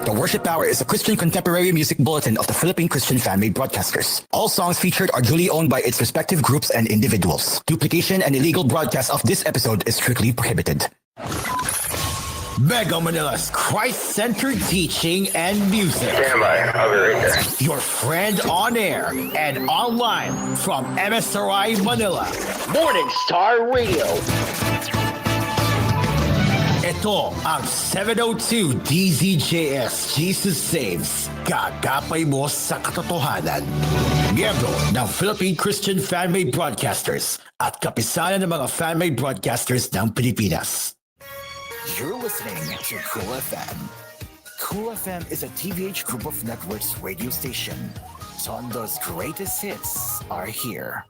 The Worship Hour is a Christian contemporary music bulletin of the Philippine Christian fan-made broadcasters. All songs featured are duly owned by its respective groups and individuals. Duplication and illegal broadcast of this episode is strictly prohibited. Mega Manila's Christ-centered teaching and music. Stand by. I'll be right there. Your friend on air and online from MSRI Manila. Morning Star Radio. Ito ang 702 DZJS Jesus Saves. Gagapay mo sa katotohanan. Miyembro ng Philippine Christian Fan-Made Broadcasters at kapisanan ng mga fan-made broadcasters ng Pilipinas. You're listening to koolFM. koolFM is a TVH Group of Networks radio station. Tondo's greatest hits are here.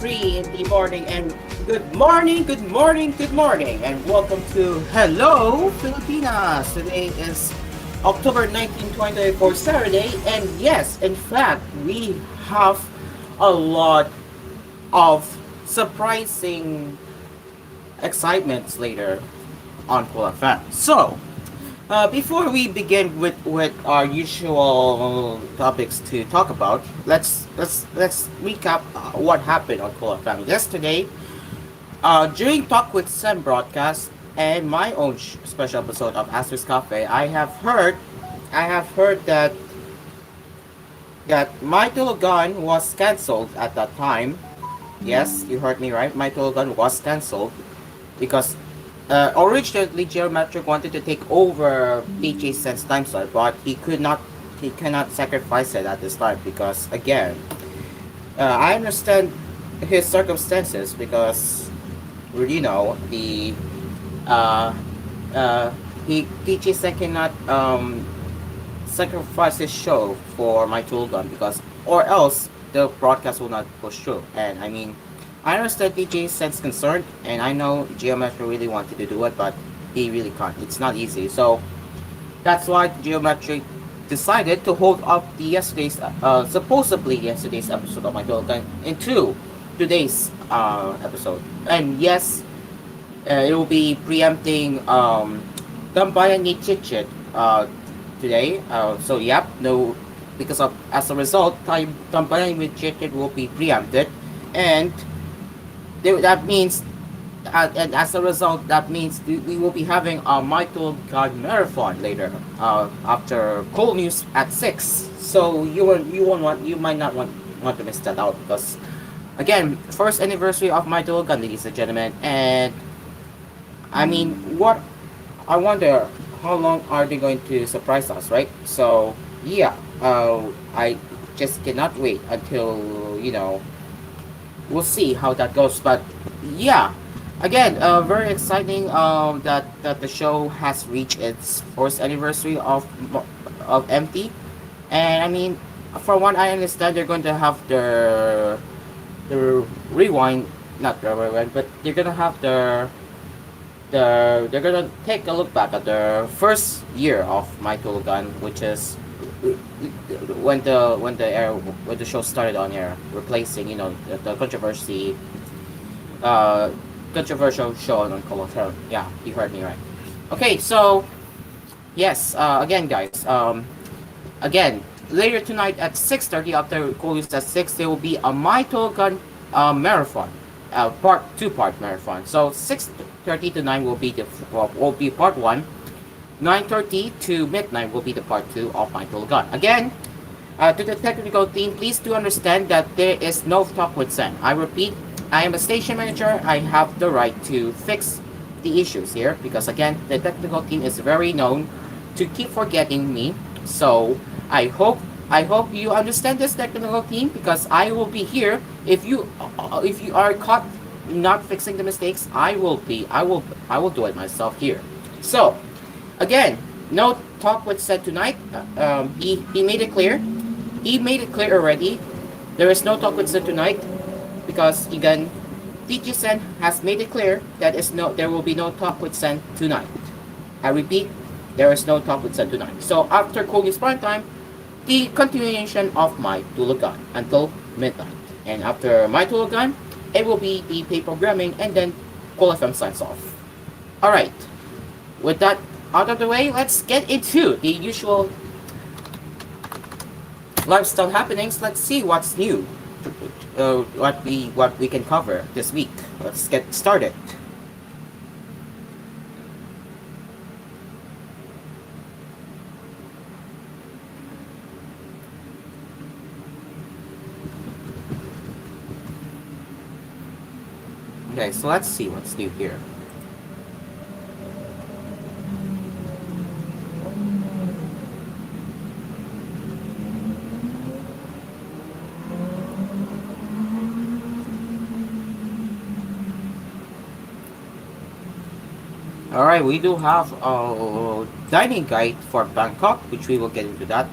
In the morning, and good morning, and welcome to Hello Pilipinas. Today is October 19, 2024, Saturday, and yes, in fact, we have a lot of surprising excitements later on koolFM. So, before we begin with our usual topics to talk about, let's recap what happened on koolFM yesterday. During Talk with Sam broadcast and my own special episode of Asphere's Cafe, I have heard that My TGON was cancelled at that time. Yes, you heard me right. My TGON was cancelled because originally Geometric wanted to take over DJ Sen's time slot, but he cannot sacrifice it at this time because again, I understand his circumstances because DJ Sen cannot sacrifice his show for my TGON because or else the broadcast will not push through. And I mean, I understand DJ Sen's concerned, and I know Geometric really wanted to do it, but he really can't. It's not easy. So that's why Geometric decided to hold up the supposedly yesterday's episode of my TGON into today's episode. And yes, it will be preempting Tambayan ni Chichit today. So yep, no, because as a result, Tambayan ni Chichit will be preempted, and that means, and as a result, that means we will be having a My TGON marathon later after koolNews at 6. So you might not want to miss that out because again, first anniversary of My TGON, ladies and gentlemen, and I mean, I wonder how long are they going to surprise us, right? So yeah, I just cannot wait until we'll see how that goes. But yeah, again, very exciting that the show has reached its first anniversary of MT, and I mean, from what I understand, they're going to have the rewind, not the rewind, but they're gonna have they're gonna take a look back at the first year of My TGON, which is when the show started on air, replacing the controversial show on koolFM. Yeah, you heard me right. Okay, so yes, again guys, again later tonight at 6:30 after koolNews at 6, there will be a My TGON marathon, two-part marathon. So 6:30 to 9 will be part 1. 9:30 to midnight will be the part 2 of My TGON. Again, to the technical team, please do understand that there is no talk with Sen. I repeat, I am a station manager. I have the right to fix the issues here because again, the technical team is very known to keep forgetting me. So I hope you understand this technical team because I will be here if you are caught not fixing the mistakes. I will do it myself here. So again, no talk with Sen tonight. He made it clear He made it clear already. There is no talk with Sen tonight because again, TG Sen has made it clear that there will be no talk with Sen tonight. I repeat, there is no talk with Sen tonight. So after koolNews prime time, the continuation of my Tulagan until midnight. And after my Tulagan, it will be the pay programming and then koolFM signs off. Alright, with that out of the way, let's get into the usual lifestyle happenings. Let's see what's new, what we can cover this week. Let's get started. Okay, so let's see what's new here. Alright, we do have a dining guide for Bangkok, which we will get into that.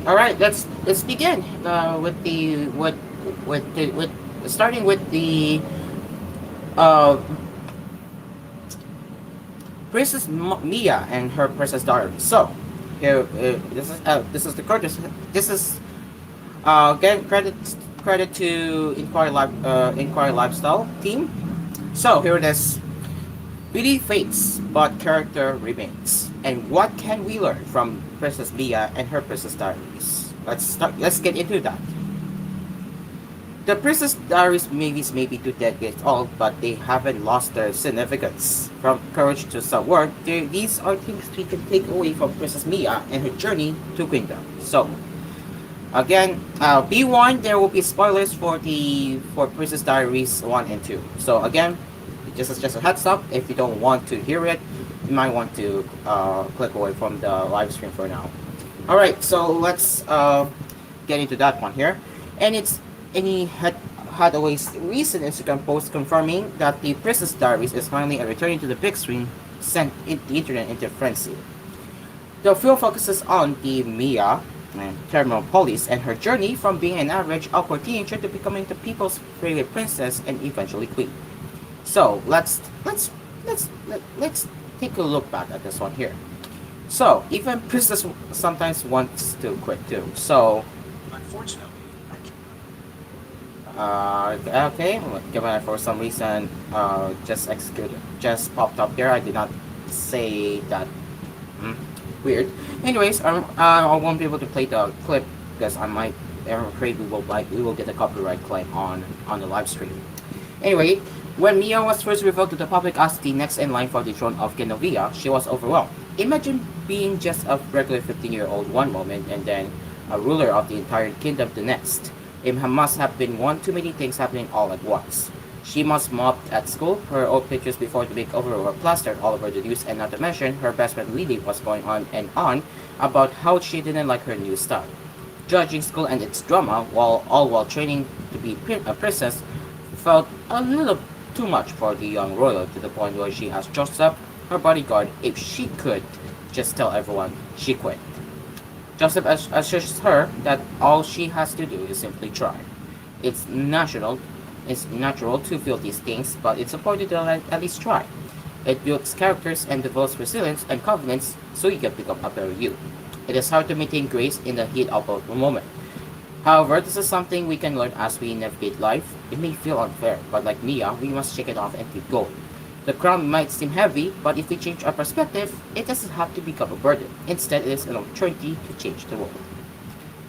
All right, let's begin with starting with the uh, Princess Mia and her Princess Diary. So here, this is the card. This is again credit to Inquiry Lifestyle team. So here it is. Beauty fades, but character remains. And what can we learn from Princess Mia and her Princess Diaries? Let's get into that. The Princess Diaries movies may be 2 decades old, but they haven't lost their significance. From courage to self-worth, these are things we can take away from Princess Mia and her journey to Queendom. So, again, be warned, there will be spoilers for Princess Diaries 1 and 2. So again, just a heads up, if you don't want to hear it, you might want to click away from the live stream for now. Alright, so let's get into that one here. And it's Annie Hathaway's recent Instagram post confirming that the Princess Diaries is finally returning to the big screen, sent the internet into frenzy. The film focuses on the Mia and terminal police and her journey from being an average awkward teenager to becoming the people's favorite princess and eventually queen. So let's take a look back at this one here. So even Princess sometimes wants to quit too. So Unfortunately, okay, given for some reason just popped up here. I did not say that. Weird. Anyways, I won't be able to play the clip because I'm afraid we will get a copyright claim on the live stream. Anyway, when Mia was first revealed to the public as the next in line for the throne of Genovia, she was overwhelmed. Imagine being just a regular 15-year-old one moment and then a ruler of the entire kingdom the next. It must have been one too many things happening all at once. She must mopped at school, her old pictures before the makeover were plastered all over the news, and not to mention her best friend Lily was going on and on about how she didn't like her new style. Judging school and its drama while training to be a princess felt a little too much for the young royal, to the point where she asked Joseph, her bodyguard, if she could just tell everyone she quit. Joseph assures her that all she has to do is simply try. It's natural to feel these things, but it's important to at least try. It builds characters and develops resilience and confidence so you can become a better you. It is hard to maintain grace in the heat of a moment. However, this is something we can learn as we navigate life. It may feel unfair, but like Mia, we must shake it off and keep going. The crown might seem heavy, but if we change our perspective, it doesn't have to become a burden. Instead, it is an opportunity to change the world.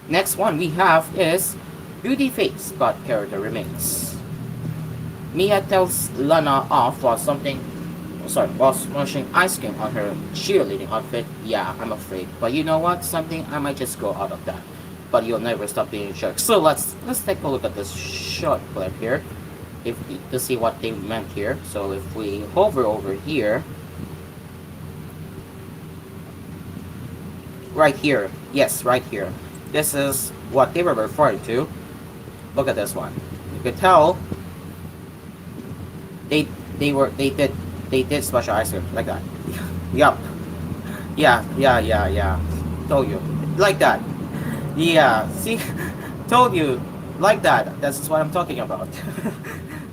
Next one we have is beauty fades, but character remains. Mia tells Lana off while smashing ice cream on her cheerleading outfit. Yeah, I'm afraid. But you know what? Something I might just go out of that. But you'll never stop being a jerk. So let's take a look at this short clip here, to see what they meant here. So if we hover over here, right here, yes, right here. This is what they were referring to. Look at this one. You could tell they did special ice cream like that. Yup. Yeah. Told you. Like that. Yeah. See? Told you. Like that. That's what I'm talking about.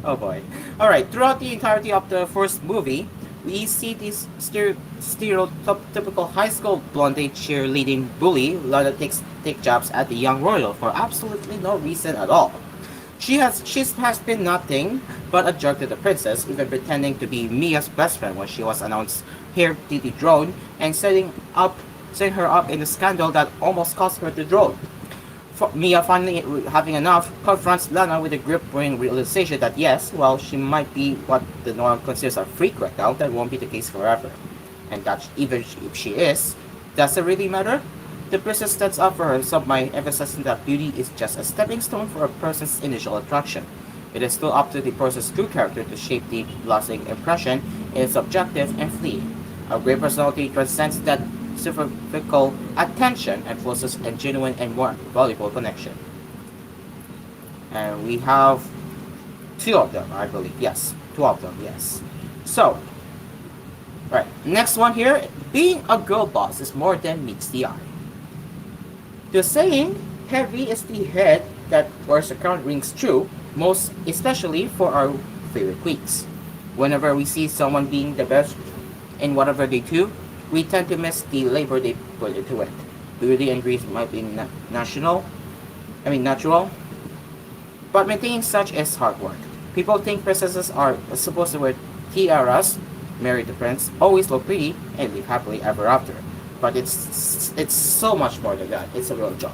Oh boy. Alright, throughout the entirety of the first movie, we see this stereotypical high school blonde cheerleading bully Lana take jabs at the young royal for absolutely no reason at all. She has been nothing but a jerk to the princess, even pretending to be Mia's best friend when she was announced here to the throne and setting her up in a scandal that almost cost her the throne. Mia, finally having enough, confronts Lana with a grip-brain realization that yes, well, she might be what the norm considers a freak right now, that won't be the case forever. And that even if she is, does it really matter? The princess stands up for herself by emphasizing that beauty is just a stepping stone for a person's initial attraction. It is still up to the person's true character to shape the lasting impression. It is subjective and fleeting. A great personality transcends that superficial attention and forces a genuine and more valuable connection. And we have two of them, I believe. Yes, two of them, yes. So, right, next one here. Being a girl boss is more than meets the eye. The saying, heavy is the head that wears the crown, rings true, most especially for our favorite queens. Whenever we see someone being the best in whatever they do, we tend to miss the labor they put into it. Beauty and grace might be natural, but maintaining such is hard work. People think princesses are supposed to wear tiaras, marry the prince, always look pretty, and live happily ever after. But it's so much more than that. It's a real job.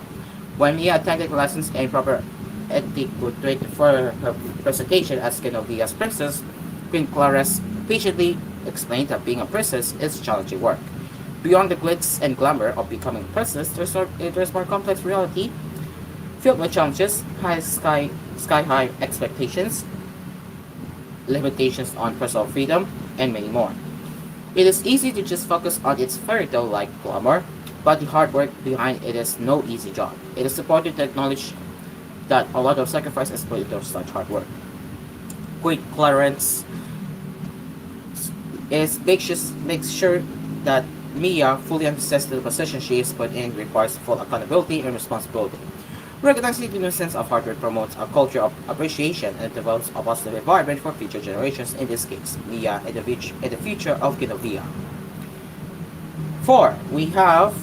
When Mia attended lessons in proper etiquette for her presentation as Genovia's princess, Queen Clarence patiently explained that being a princess is challenging work. Beyond the glitz and glamour of becoming a princess, there's more complex reality filled with challenges, sky-high expectations, limitations on personal freedom, and many more. It is easy to just focus on its fairy tale-like glamour, but the hard work behind it is no easy job. It is important to acknowledge that a lot of sacrifice is put into such hard work. Queen Clarence makes sure that Mia fully understands the position she is put in requires full accountability and responsibility. Recognizing the nuisance of hard work promotes a culture of appreciation and develops a positive environment for future generations, in this case, Mia and the future of Genovia. 4. We have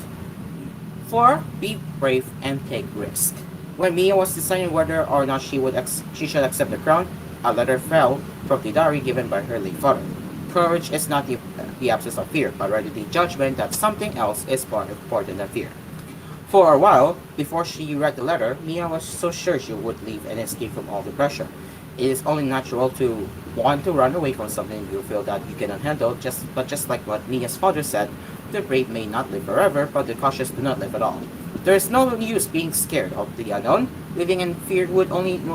4. Be brave and take risk. When Mia was deciding whether or not she should accept the crown, a letter fell from the diary given by her late father. Courage is not the absence of fear, but rather the judgment that something else is more important than fear. For a while, before she read the letter, Mia was so sure she would leave and escape from all the pressure. It is only natural to want to run away from something you feel that you cannot handle, but just like what Mia's father said, the brave may not live forever, but the cautious do not live at all. There is no use being scared of the unknown. Living in fear will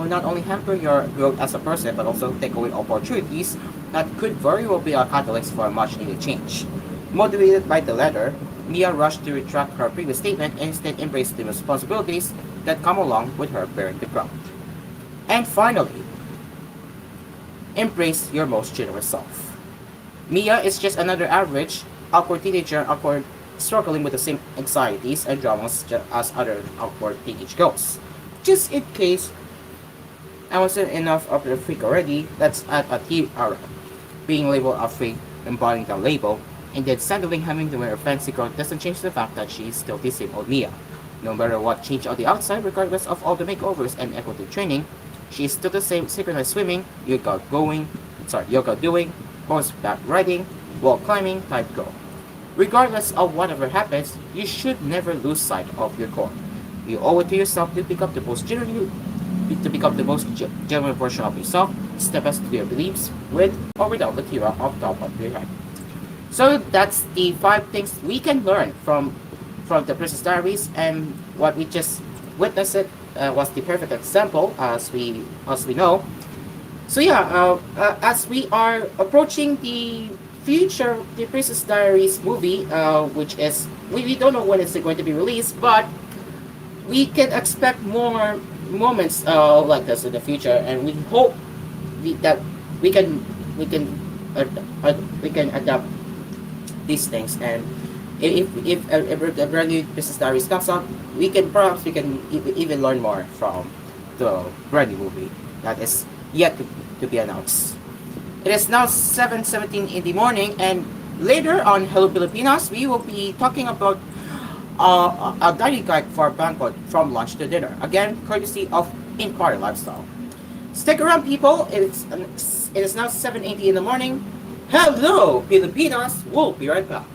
not only hamper your growth as a person, but also take away opportunities that could very well be a catalyst for a much-needed change. Motivated by the letter, Mia rushed to retract her previous statement and instead embraced the responsibilities that come along with her bearing the crown. And finally, embrace your most generous self. Mia is just another average, awkward teenager struggling with the same anxieties and dramas as other awkward teenage girls. Just in case I wasn't enough of a freak already, let's add a tiara. Being labeled a freak, embodying the label, and then suddenly having to wear a fancy coat doesn't change the fact that she is still the same old Mia. No matter what changed on the outside, regardless of all the makeovers and equity training, she is still the same synchronized swimming, yoga doing, horseback riding, wall climbing type goal. Regardless of whatever happens, you should never lose sight of your goal. You owe it to yourself to become the most genuine version of yourself, step us to your beliefs, with or without the tear off top of your head. So that's the five things we can learn from the Princess Diaries, and what we just witnessed it was the perfect example, as we know. So yeah, as we are approaching the future, the Princess Diaries movie, which is we don't know when it's going to be released, but we can expect more moments like this in the future, and we hope that we can we can we can adapt these things. And if a brand new Princess Diaries comes out, we can even learn more from the brand new movie that is yet to be announced. It is now 7:17 in the morning, and later on Hello Pilipinas, we will be talking about a dining guide for a banquet from lunch to dinner. Again, courtesy of Inquiry Lifestyle. Stick around, people. It is now 7:80 in the morning. Hello Pilipinas. We'll be right back.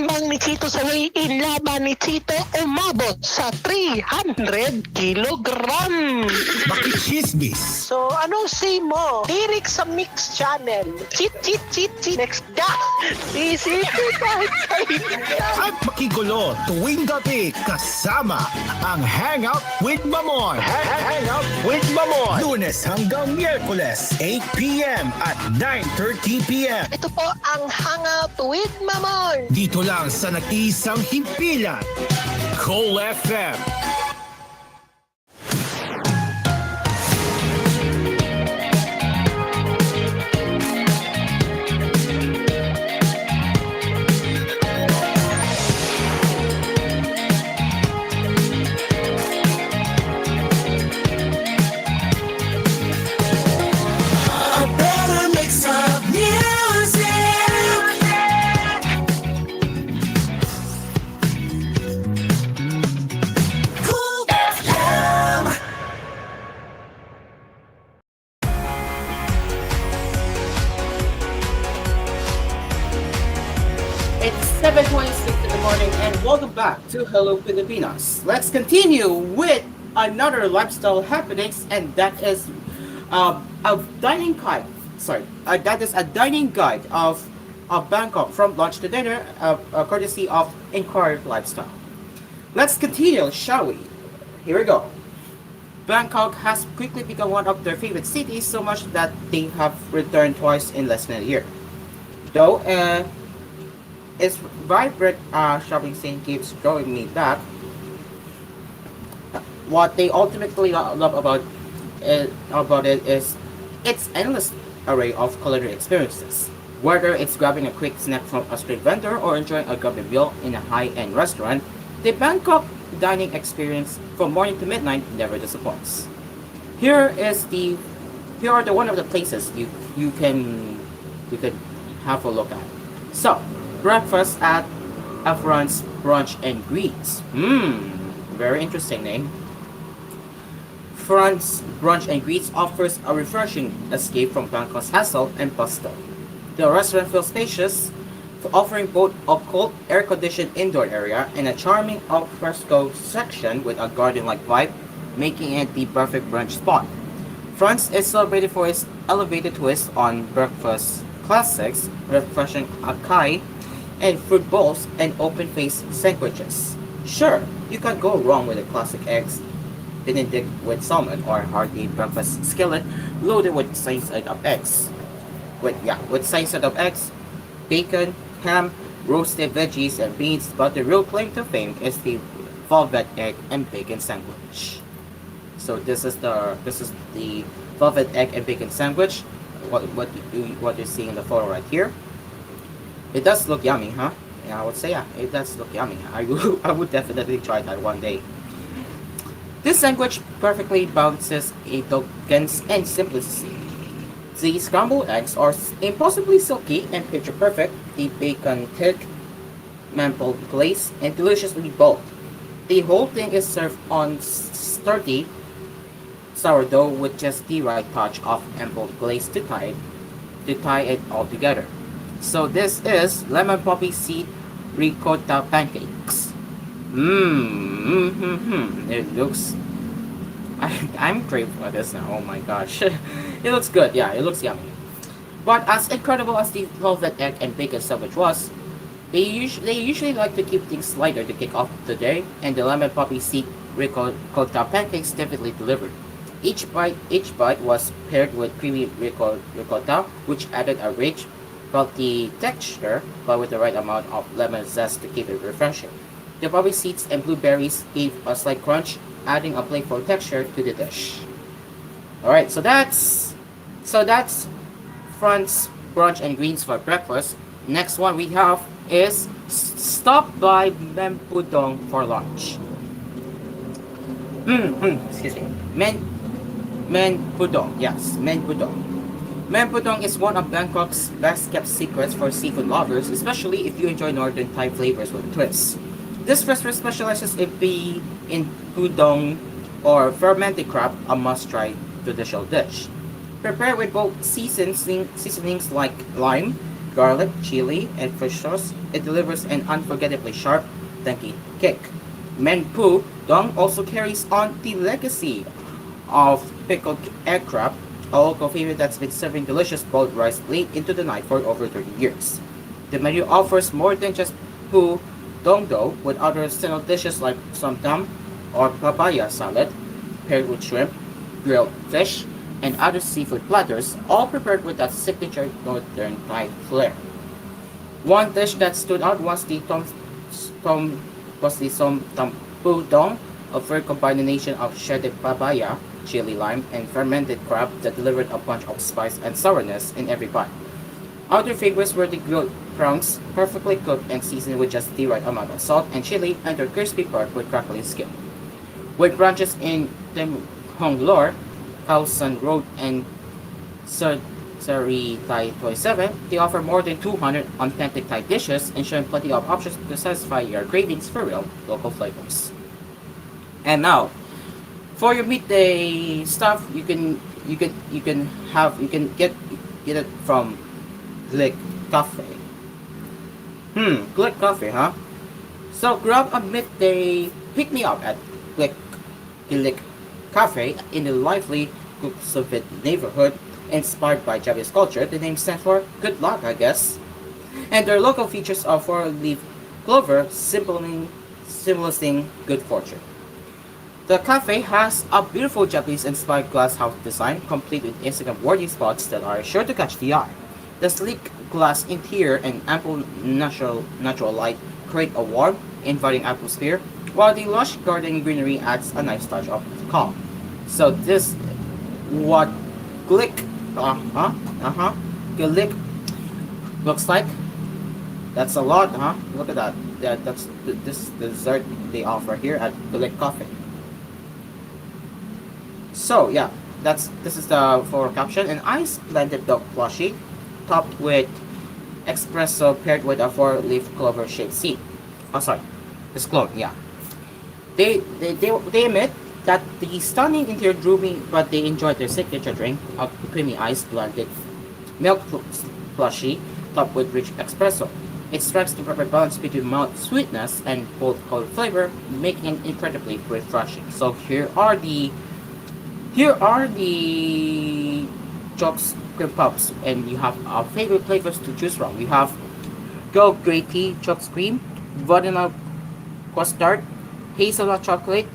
lamang ni Chito sa weigh-in, laban ni Chito umabot sa 300 kilogram. Makichismis. So, anong say mo? Tirik sa Mix Channel. Cheat. Next da. Isipin kahit kailan. At makigulo tuwing gabi kasama ang Hangout with Mamoy. Hangout with Mamoy. Lunes hanggang Miyerkules, 8 p.m. at 9:30 p.m. Ito po ang Hangout with Mamon. Dito lang sa nag-iisang himpilan, koolFM. It's 7:26 in the morning and welcome back to Hello Pilipinas. Let's continue with another lifestyle happenings, and that is a dining guide. That is a dining guide of Bangkok from lunch to dinner, courtesy of Inquired Lifestyle. Let's continue, shall we? Here we go. Bangkok has quickly become one of their favorite cities, so much that they have returned twice in less than a year. Though its vibrant shopping scene keeps drawing me back, what they ultimately love about it is its endless array of culinary experiences. Whether it's grabbing a quick snack from a street vendor or enjoying a gourmet meal in a high-end restaurant, the Bangkok dining experience from morning to midnight never disappoints. Here are the one of the places you can have a look at. So, breakfast at Afron's Brunch and Greets. Very interesting name. Front's Brunch and Greets offers a refreshing escape from Bangkok's hustle and bustle. The restaurant feels spacious, offering both a cold, air-conditioned indoor area and a charming al fresco section with a garden-like vibe, making it the perfect brunch spot. Front's is celebrated for its elevated twist on breakfast classics, refreshing acai, and fruit bowls and open-faced sandwiches. Sure, you can't go wrong with a classic eggs Benedict with salmon or hearty breakfast skillet loaded with side of eggs. With side of eggs, bacon, ham, roasted veggies, and beans. But the real claim to fame is the velvet egg and bacon sandwich. So this is the velvet egg and bacon sandwich. What you're seeing in the photo right here. It does look yummy, huh? Yeah, I would say it does look yummy. I would definitely try that one day. This sandwich perfectly balances elegance and simplicity. The scrambled eggs are impossibly silky and picture perfect. The bacon thick, maple glaze, and deliciously bold. The whole thing is served on sturdy sourdough with just the right touch of ample glaze to tie it all together. So this is lemon poppy seed ricotta pancakes. It looks. I'm craving for this now. Oh my gosh, it looks good. Yeah, it looks yummy. But as incredible as the velvet egg and bacon sandwich was, they usually like to keep things lighter to kick off the day, and the lemon poppy seed ricotta pancakes definitely delivered. Each bite was paired with creamy ricotta, which added a rich, salty texture, but with the right amount of lemon zest to keep it refreshing. The poppy seeds and blueberries gave a slight crunch, adding a playful texture to the dish. Alright, so that's Front's Brunch and Greens for breakfast. Next one we have is stop by Mempudong for lunch. Excuse me. Mempudong, yes, Mempudong. Mempudong is one of Bangkok's best kept secrets for seafood lovers, especially if you enjoy northern Thai flavors with twists. This restaurant specializes in udon or fermented crab, a must-try traditional dish. Prepared with both seasonings like lime, garlic, chili, and fish sauce, it delivers an unforgettably sharp, tangy kick. Men Pu Dong also carries on the legacy of pickled egg crab, a local favorite that's been serving delicious boiled rice late into the night for over 30 years. The menu offers more than just Pu Dong dough, with other seasonal dishes like somtam or papaya salad, paired with shrimp, grilled fish, and other seafood platters, all prepared with that signature northern Thai flair. One dish that stood out was tom som tam pu dong, a very combination of shredded papaya, chili lime, and fermented crab that delivered a punch of spice and sourness in every bite. Other favorites were the grilled prawns, perfectly cooked and seasoned with just the right amount of salt and chili, and their crispy pork with crackling skin. With branches in Dem Hong Lor, Khao San Road, and Sari Thai 27, they offer more than 200 authentic Thai dishes, ensuring plenty of options to satisfy your cravings for real local flavors. And now, for your midday stuff, you can get it from Glick Cafe. Glick Cafe, huh? So grab a midday pick me up at Glick Cafe in the lively Soviet neighborhood, inspired by Japanese culture. The name stands for good luck, I guess. And their local features are four-leaf clover, symbolizing good fortune. The cafe has a beautiful Japanese-inspired glass house design, complete with Instagram-worthy spots that are sure to catch the eye. The sleek glass interior and ample natural light create a warm, inviting atmosphere, while the lush garden greenery adds a nice touch of calm. So this what Glick Glick looks like. That's a lot, huh? Look at that. That's this dessert they offer here at Glick Cafe. So yeah, this is the for caption. An ice blended dog plushie, topped with espresso paired with a four-leaf clover shaped seed. Oh sorry, it's clone. Yeah. They admit that the stunning interior drew me, but they enjoyed their signature drink, a creamy ice blended milk plushie topped with rich espresso. It strikes the perfect balance between mild sweetness and bold cold flavor, making it incredibly refreshing. So here are the Chokes cream puffs, and you have our favorite flavors to choose from. You have gold grey tea Chokes cream, vanilla custard, hazelnut chocolate,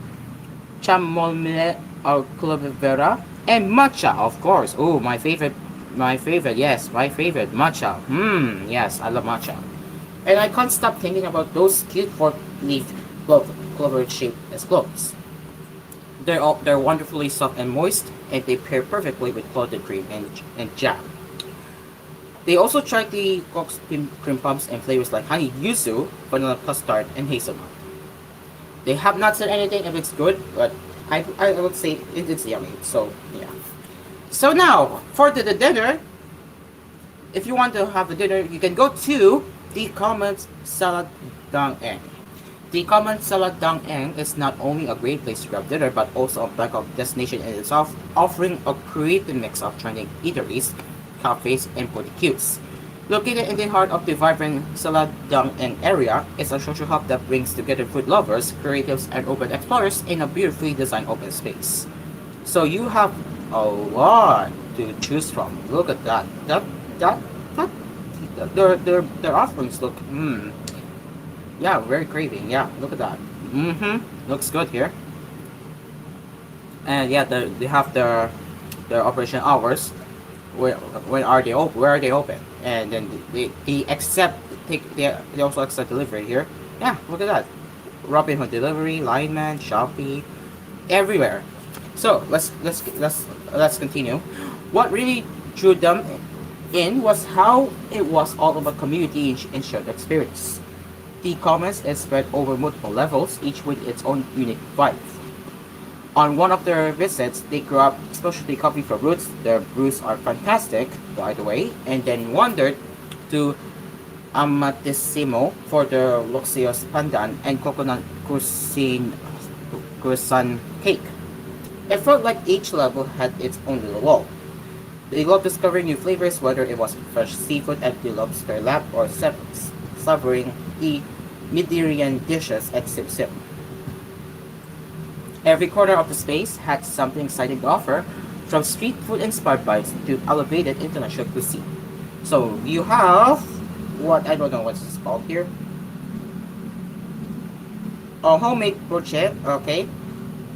chamomile or clovera, and matcha, of course. Oh, my favorite, yes, my favorite, matcha. Yes, I love matcha. And I can't stop thinking about those cute four-leaf clover shaped as cloves. They're wonderfully soft and moist, and they pair perfectly with clotted cream and jam. They also tried the Cox cream puffs and flavors like honey yuzu, vanilla custard, and hazelnut. They have not said anything if it's good, but I would say it's yummy. So yeah. So now for the dinner, if you want to have the dinner, you can go to the Common Salad Dang Eng. The Common Salad Dang Eng is not only a great place to grab dinner, but also a Bangkok destination in itself, offering a creative mix of trending eateries, cafes, and boutiques. Located in the heart of the vibrant Salad Dang Eng area, it's a social hub that brings together food lovers, creatives, and urban explorers in a beautifully designed open space. So you have a lot to choose from. Look at that. Their offerings look yeah, very craving. Yeah, look at that. Looks good here. And yeah, they have their operation hours. Where are they open? And then they also accept delivery here. Yeah, look at that. Robinhood delivery, Lineman, Shopee, everywhere. So let's continue. What really drew them in was how it was all about community and shared experience. The comments is spread over multiple levels, each with its own unique vibe. On one of their visits, they grabbed specialty coffee from Roots. Their brews are fantastic, by the way, and then wandered to Amatissimo for their luxurious pandan and coconut croissant cake. It felt like each level had its own little wall. They love discovering new flavors, whether it was fresh seafood, empty lobster lap, or savoring the Mediterranean dishes at Sip Sip. Every corner of the space had something exciting to offer, from street food inspired bites to elevated international cuisine. So you have what I don't know what's this called here. A homemade brochet, okay.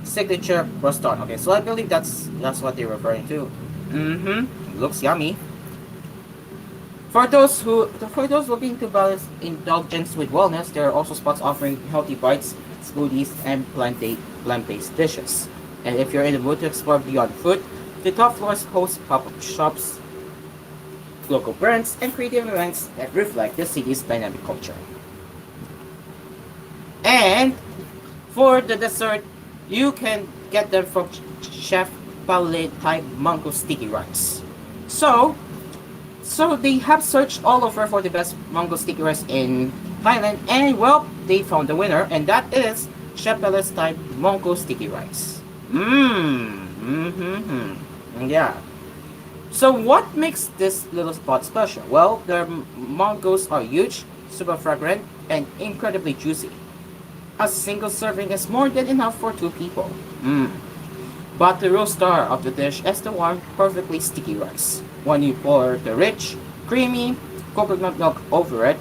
Signature restaurant. Okay, so I believe that's what they're referring to. Mm-hmm. Looks yummy. For those looking to balance indulgence with wellness, there are also spots offering healthy bites, smoothies, and plant-based dishes. And if you're in the mood to explore beyond food, the top floors host pop-up shops, local brands, and creative events that reflect the city's dynamic culture. And for the dessert, you can get them from Chef Palette Thai Mango Sticky Rice. So they have searched all over for the best mango sticky rice in Thailand, and well, they found the winner, and that is Chef Palette's Thai Mango Sticky Rice. Yeah. So what makes this little spot special? Well, their mangoes are huge, super fragrant, and incredibly juicy. A single serving is more than enough for two people. But the real star of the dish is the warm, perfectly sticky rice. When you pour the rich, creamy coconut milk over it,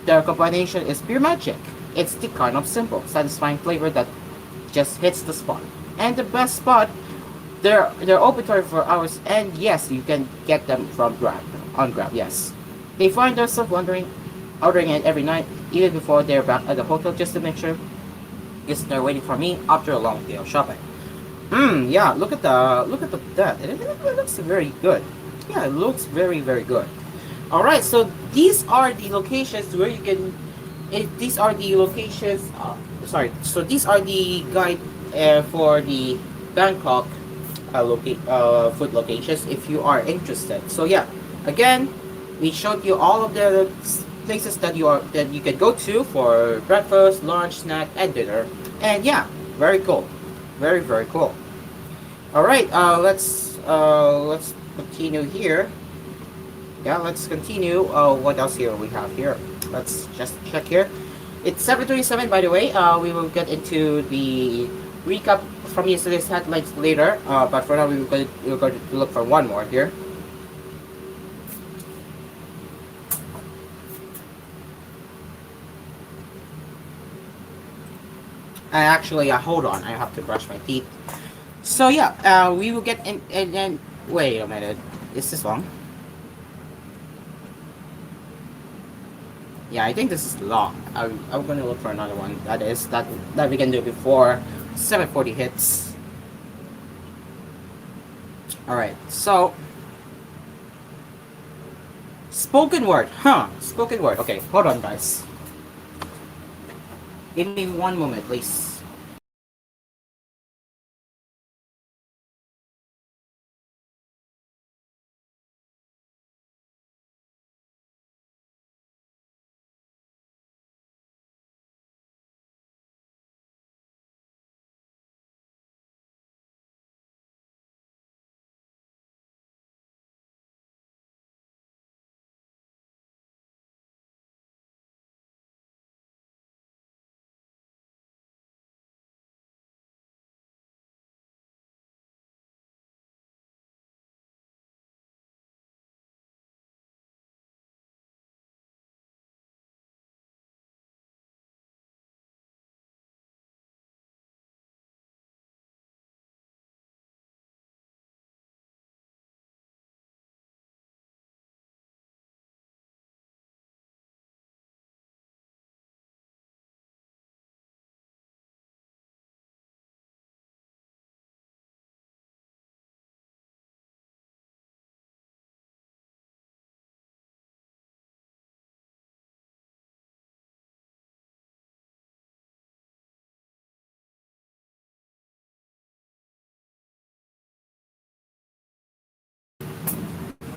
the combination is pure magic. It's the kind of simple, satisfying flavor that just hits the spot. And the best spot, they're open 24 hours, and yes, you can get them from Grab, yes. They find themselves ordering it every night, even before they're back at the hotel, just to make sure they're waiting for me after a long day of shopping. Yeah, look at that. It looks very good. Yeah, it looks very, very good. Alright, so these are the locations where you can, these are the locations, so these are the guide for the Bangkok food locations if you are interested. So yeah, again, we showed you all of the places that you can go to for breakfast, lunch, snack, and dinner. And yeah, very cool, very, very cool. All right, let's continue here. Yeah, let's continue. What else here we have here? Let's just check here. It's 7:27, by the way. We will get into the recap from yesterday's headlines later. But for now, we're going to look for one more here. Actually, hold on. I have to brush my teeth. So yeah, we will get in, and then wait a minute. Is this long? Yeah, I think this is long. I'm gonna look for another one that we can do before 7:40 hits. All right. So spoken word, Spoken word. Okay, hold on, guys. Give me one moment, please.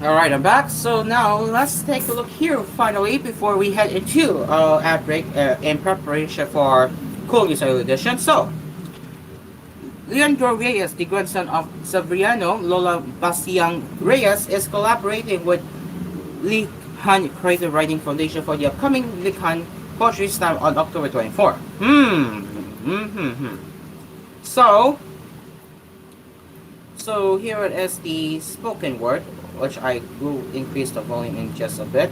All right, I'm back. So now let's take a look here finally before we head into ad break in preparation for koolNews edition. So Leandro Reyes, the grandson of Severiano Lola Bastiang Reyes, is collaborating with Likhan Creative Writing Foundation for the upcoming Likhan Poetry Slam on October 24. So, so here it is the spoken word, which I will increase the volume in just a bit.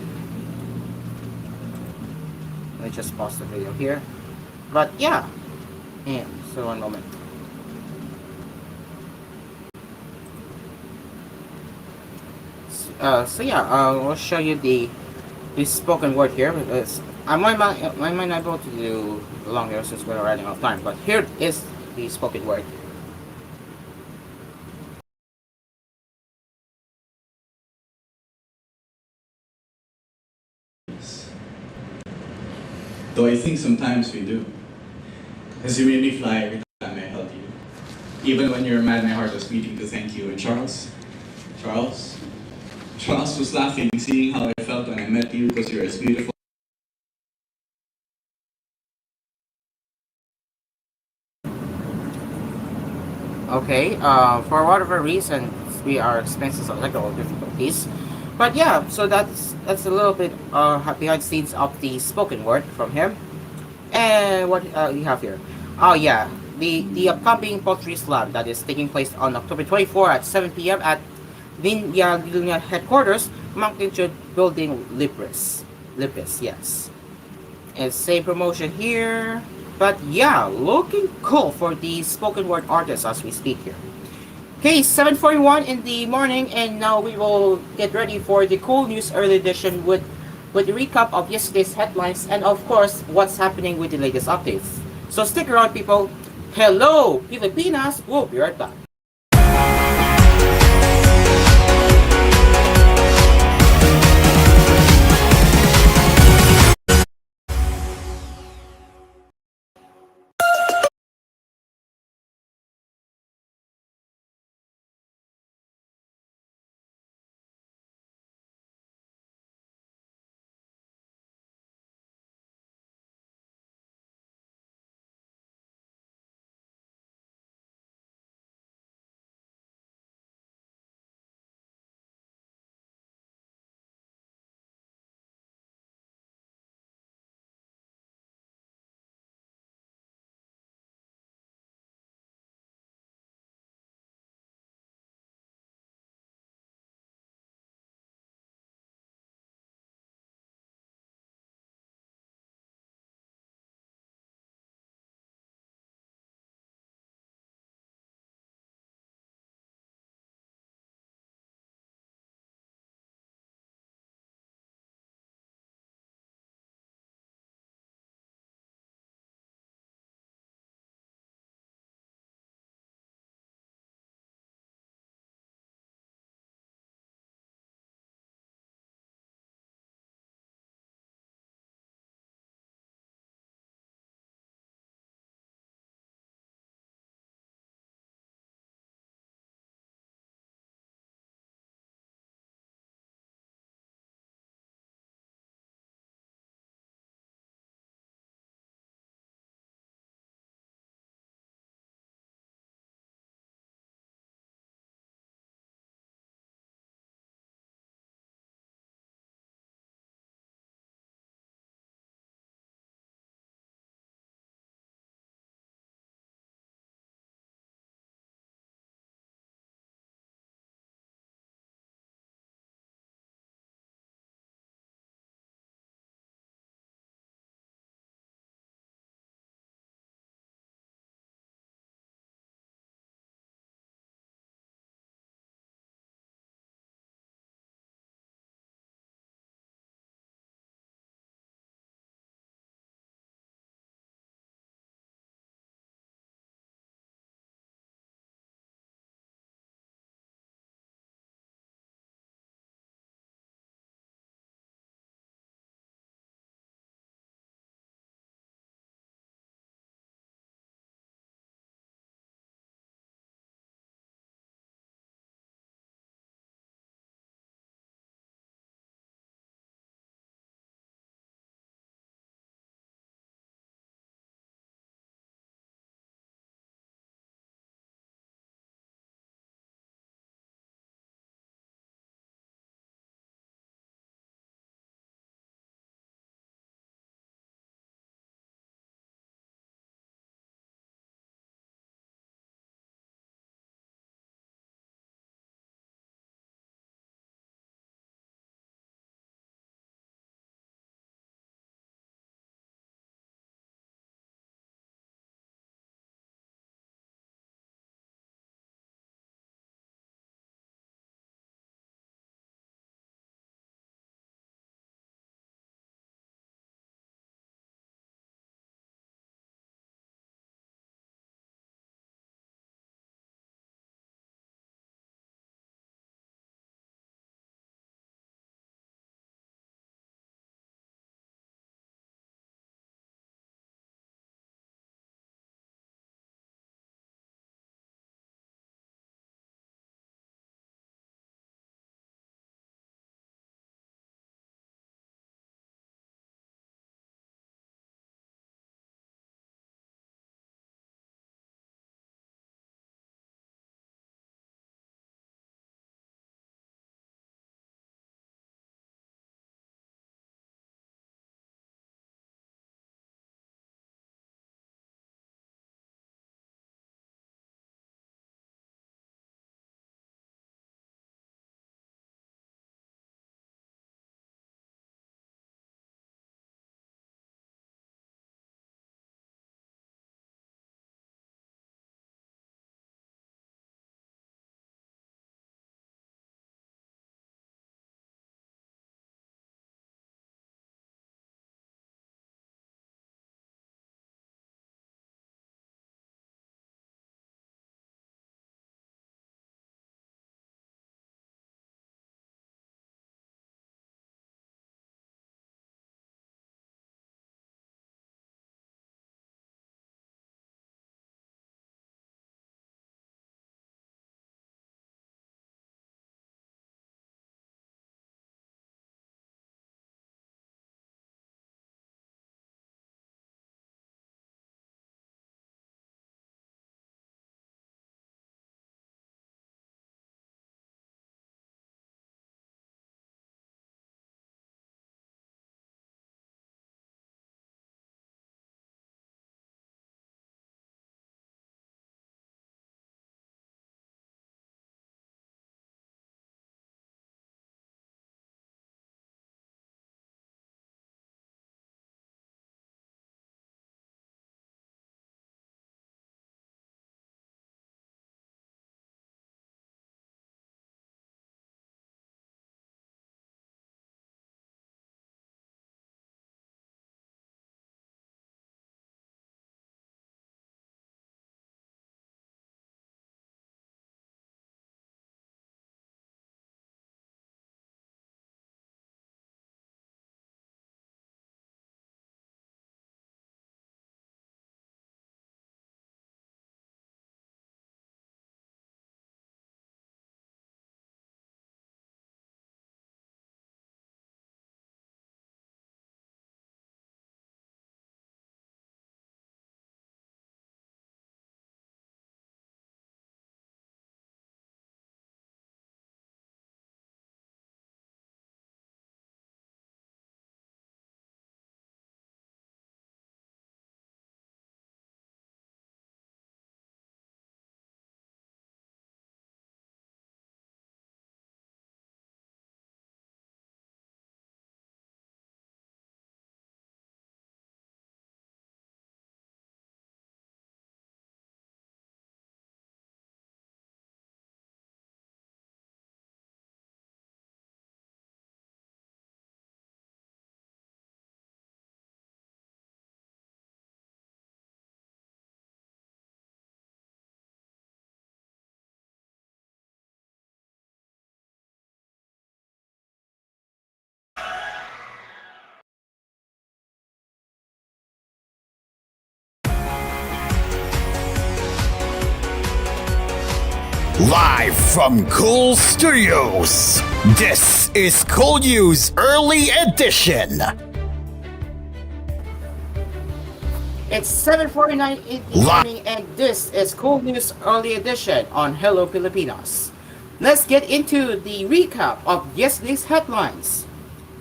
Let me just pause the video here. But yeah, so one moment. So yeah, I'll show you the spoken word here. Because I might not be able to do longer since we're running out of time. But here is the spoken word. Though I think sometimes we do. Because you made me fly every time I held you. Even when you were mad, my heart was beating to thank you. And Charles was laughing, seeing how I felt when I met you because you're as beautiful. Okay, for whatever reason, we are experiencing some technical difficulties. But yeah, so that's a little bit behind the scenes of the spoken word from him. And what we have here? Oh yeah, the upcoming poetry slam that is taking place on October 24 at 7 p.m. at Linya headquarters, Magnitude Building, Lipis, yes. And same promotion here. But yeah, looking cool for the spoken word artists as we speak here. Okay, 7:41 in the morning, and now we will get ready for the koolNews early edition with a recap of yesterday's headlines and of course what's happening with the latest updates. So stick around, people. Hello, Pilipinas. We'll be right back. Live from Cool Studios, this is koolNews Early Edition. It's 7:49 in the morning, and this is koolNews Early Edition on Hello Pilipinas. Let's get into the recap of yesterday's headlines.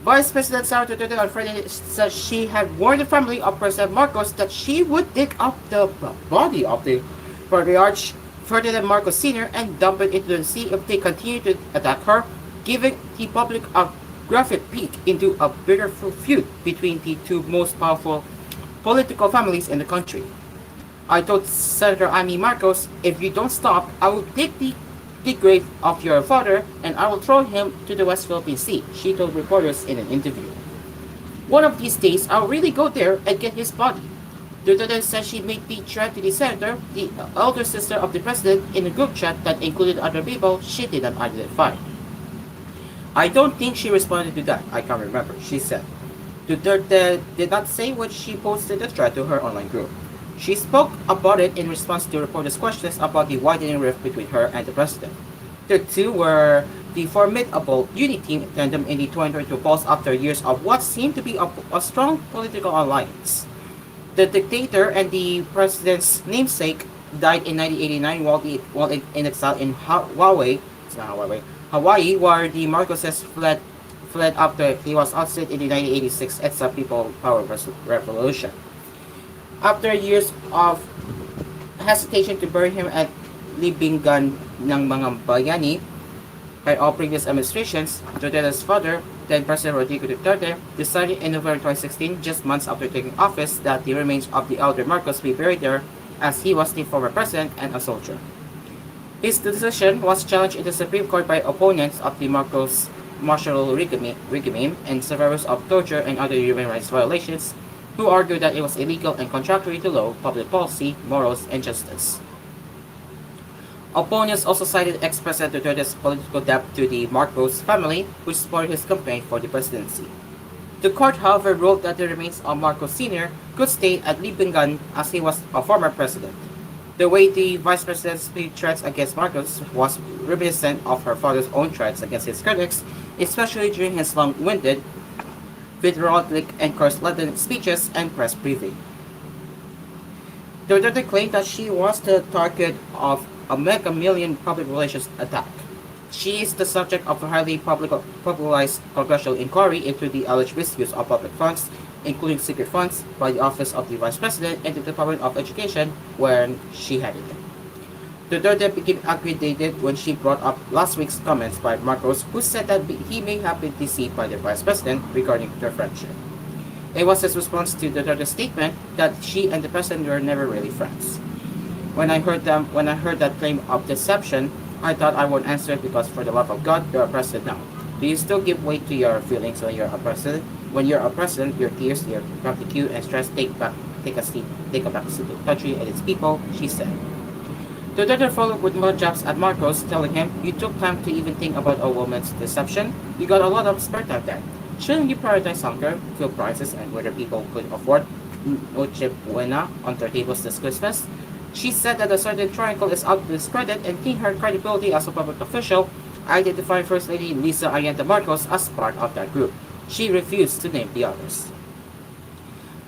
Vice President Sara Duterte on Friday said she had warned the family of President Marcos that she would dig up the body of the patriarch Ferdinand Marcos Sr. and dump it into the sea if they continue to attack her, giving the public a graphic peek into a bitter feud between the two most powerful political families in the country. I told Senator Amy Marcos, if you don't stop, I will dig the grave of your father and I will throw him to the West Philippine Sea, she told reporters in an interview. One of these days, I'll really go there and get his body. Duterte said she made the threat to the senator, the elder sister of the president, in a group chat that included other people she did not identify. I don't think she responded to that, I can't remember, she said. Duterte did not say when she posted the threat to her online group. She spoke about it in response to reporters' questions about the widening rift between her and the president. The two were the formidable unity tandem in the 2022 polls after years of what seemed to be a strong political alliance. The dictator and the president's namesake died in 1989 while in exile in Hawaii, where the Marcoses fled after he was ousted in the 1986 EDSA People Power Revolution. After years of hesitation to bury him at libingan ng mga bayani by all previous administrations, Duterte's father, then President Rodrigo Duterte, decided in November 2016, just months after taking office, that the remains of the elder Marcos be buried there, as he was the former president and a soldier. His decision was challenged in the Supreme Court by opponents of the Marcos martial regime and survivors of torture and other human rights violations, who argued that it was illegal and contrary to law, public policy, morals, and justice. Opponents also cited ex-President Duterte's political debt to the Marcos family, which supported his campaign for the presidency. The court, however, ruled that the remains of Marcos Sr. could stay at Libingan as he was a former president. The way the vice president split threats against Marcos was reminiscent of her father's own threats against his critics, especially during his long-winded, vitriolic and coarse-laden speeches and press briefing. Duterte claimed that she was the target of a mega million public relations attack. She is the subject of a highly publicized congressional inquiry into the alleged misuse of public funds, including secret funds, by the Office of the Vice President and the Department of Education, when she headed it. Duterte became aggravated when she brought up last week's comments by Marcos, who said that he may have been deceived by the Vice President regarding their friendship. It was his response to Duterte's statement that she and the President were never really friends. When I heard that claim of deception, I thought I would answer it because, for the love of God, you're a president now. Do you still give weight to your feelings when you're a president? When you're a president, your tears, your gratitude, and stress take a back seat to the country and its people, she said. Duterte followed with more jabs at Marcos, telling him, you took time to even think about a woman's deception. You got a lot of spare time then. Shouldn't you prioritize hunger, fuel prices, and whether people could afford Noche Buena on their tables this Christmas? She said that a certain triangle is out to discredit and gain her credibility as a public official, identifying First Lady Lisa Ayanta Marcos as part of that group. She refused to name the others.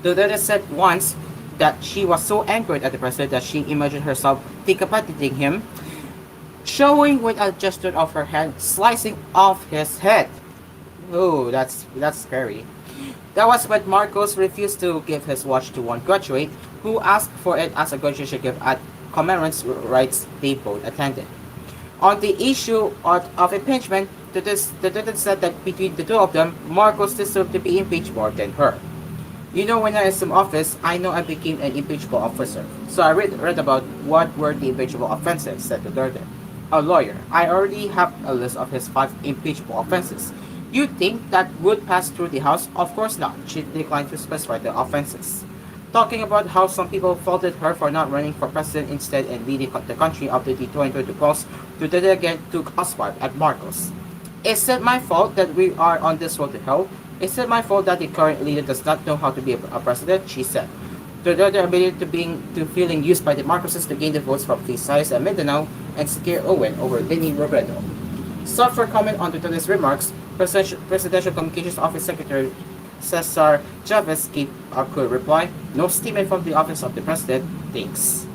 Duterte said once that she was so angered at the president that she imagined herself decapitating him, showing with a gesture of her hand slicing off his head. Oh, that's scary. That was when Marcos refused to give his watch to one graduate who asked for it as a graduation gift at commemorates rights they both attended. On the issue of impeachment, Duterte said that between the two of them, Marcos deserved to be impeached more than her. You know, when I assumed office, I know I became an impeachable officer. So I read about what were the impeachable offenses, said Duterte. A lawyer, I already have a list of his 5 impeachable offenses. You think that would pass through the House? Of course not. She declined to specify the offenses. Talking about how some people faulted her for not running for president instead and leading the country after the 2022 polls, Duterte again took a swipe at Marcos. Is it my fault that we are on this road to hell? Is it my fault that the current leader does not know how to be a president? She said. Duterte admitted to feeling used by the Marcoses to gain the votes from Visayas and Mindanao and scare Owen over Lenny Robredo. Sought for comment on Duterte's remarks, Presidential Communications Office Secretary Cesar Chavez gave a cool reply, no statement from the Office of the President, thanks.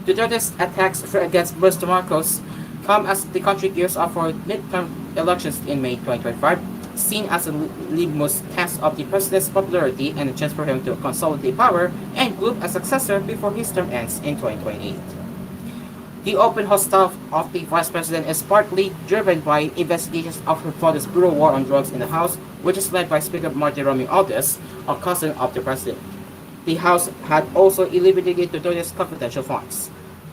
Duterte's attacks against Mr. Marcos come as the country gears up for midterm elections in May 2025, seen as a litmus test of the president's popularity and a chance for him to consolidate power and group a successor before his term ends in 2028. The open hostile of the vice president is partly driven by investigations of her father's brutal war on drugs in the House, which is led by Speaker Marty Romualdez, a cousin of the president. The House had also eliminated Duterte's confidential funds.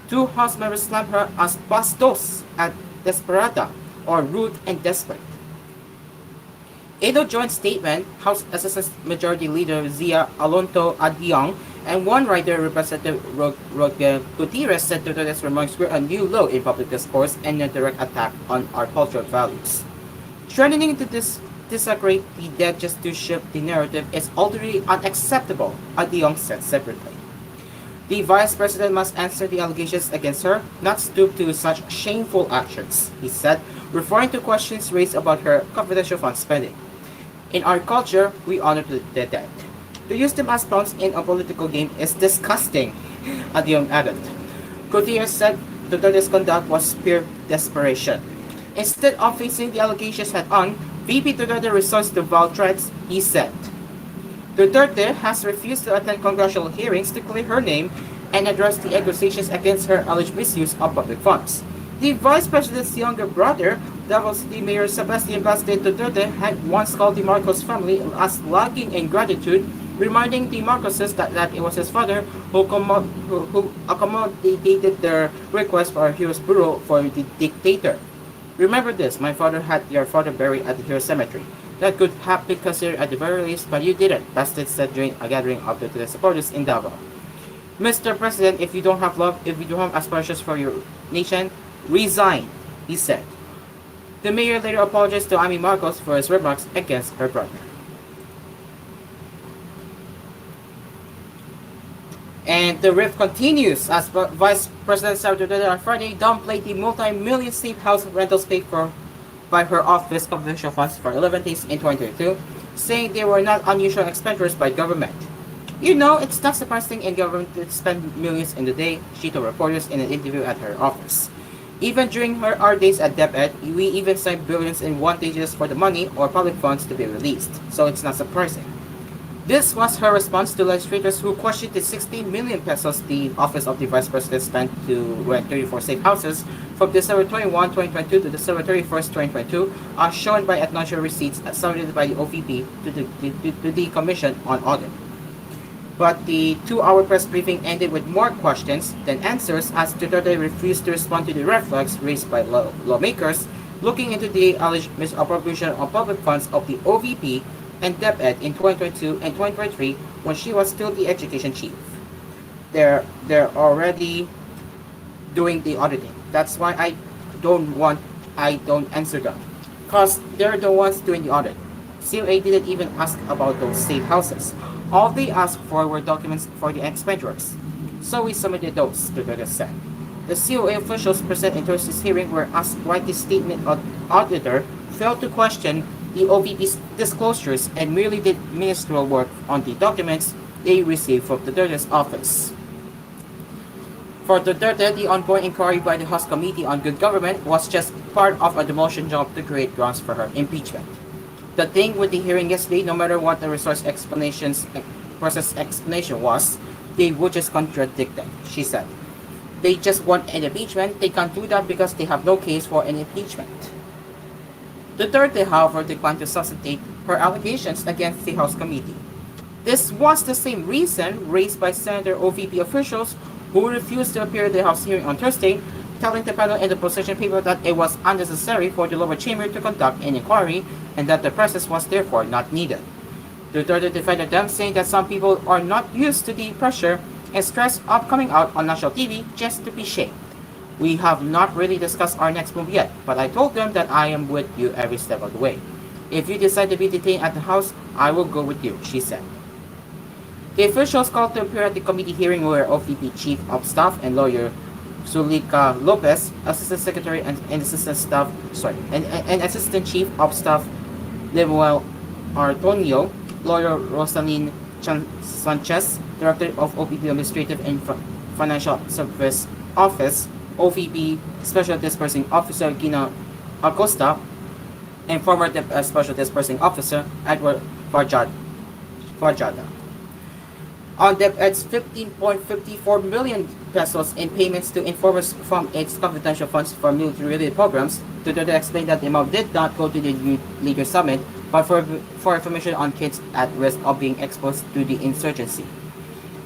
Two House members slammed her as bastos and desperada, or rude and desperate. In a joint statement, House Assistant Majority Leader Zia Alonto Adiong and one writer, Representative Roque Gutierrez, said Duterte's remarks were a new low in public discourse and a direct attack on our cultural values. Threatening to disagree the dead just to shift the narrative is utterly unacceptable, Adiong said separately. The Vice President must answer the allegations against her, not stoop to such shameful actions, he said, referring to questions raised about her confidential fund spending. In our culture, we honor the dead. To use them as pawns in a political game is disgusting, Adiong added. Gutierrez said Duterte's conduct was pure desperation. Instead of facing the allegations head-on, VP Duterte resorts to vile threats, he said. Duterte has refused to attend congressional hearings to clear her name and address the accusations against her alleged misuse of public funds. The Vice President's younger brother, Davao City Mayor Sebastian Bastien Duterte, had once called the Marcos family as lacking in gratitude, reminding the Marcoses that it was his father who accommodated their request for a hero's burial for the dictator. Remember this, my father had your father buried at the Hero Cemetery. That could have been considered at the very least, but you didn't, Bastien said during a gathering of the supporters in Davao. Mr. President, if you don't have love, if you don't have aspirations for your nation, resign, he said. The mayor later apologized to Amy Marcos for his remarks against her brother. And the rift continues as Vice President Sara Duterte on Friday downplayed the multi-million safe house rentals paid for by her office confidential funds for 11 days in 2022, saying they were not unusual expenditures by government. You know, it's not surprising in government to spend millions in the day, she told reporters in an interview at her office. Even during our days at DepEd, we even signed billions in wantages for the money or public funds to be released, so it's not surprising. This was her response to legislators who questioned the 16 million pesos the Office of the Vice President spent to rent 34 safe houses from December 21, 2022 to December 31st, 2022, as shown by acknowledged receipts submitted by the OVP to the Commission on Audit. But the 2-hour press briefing ended with more questions than answers as Duterte refused to respond to the red flags raised by lawmakers looking into the alleged misappropriation of public funds of the OVP and DepEd in 2022 and 2023 when she was still the education chief. They're already doing the auditing. That's why I don't answer them. Because they're the ones doing the audit. COA didn't even ask about those safe houses. All they asked for were documents for the expenditures. So we submitted those, Duterte said. The COA officials present in Thursday's hearing were asked why the statement auditor failed to question the OVP's disclosures and merely did ministerial work on the documents they received from Duterte's office. For Duterte, the ongoing inquiry by the House Committee on Good Government was just part of a demotion job to create grounds for her impeachment. The thing with the hearing yesterday, no matter what the process explanation was, they would just contradict them, she said. They just want an impeachment. They can't do that because they have no case for an impeachment. Duterte, however, declined to substantiate her allegations against the House Committee. This was the same reason raised by Senator OVP officials who refused to appear at the House hearing on Thursday, telling the panel in the position paper that it was unnecessary for the lower chamber to conduct an inquiry and that the process was therefore not needed. Duterte defended them, saying that some people are not used to the pressure and stress of coming out on national TV just to be shamed. We have not really discussed our next move yet, but I told them that I am with you every step of the way. If you decide to be detained at the House, I will go with you, she said. The officials called to appear at the committee hearing were OVP Chief of Staff and lawyer Zulica Lopez, Assistant Secretary and Assistant Chief of Staff Lemuel Artonio, Lawyer Rosalyn Sanchez, Director of OPP Administrative and Financial Service Office, OVP Special Dispersing Officer Gina Acosta, and former Special Dispersing Officer Edward Farjada. On DepEd's 15.54 million pesos in payments to informers from its confidential funds for military-related programs, Duterte explained that the amount did not go to the Youth Leader Summit, but for information on kids at risk of being exposed to the insurgency.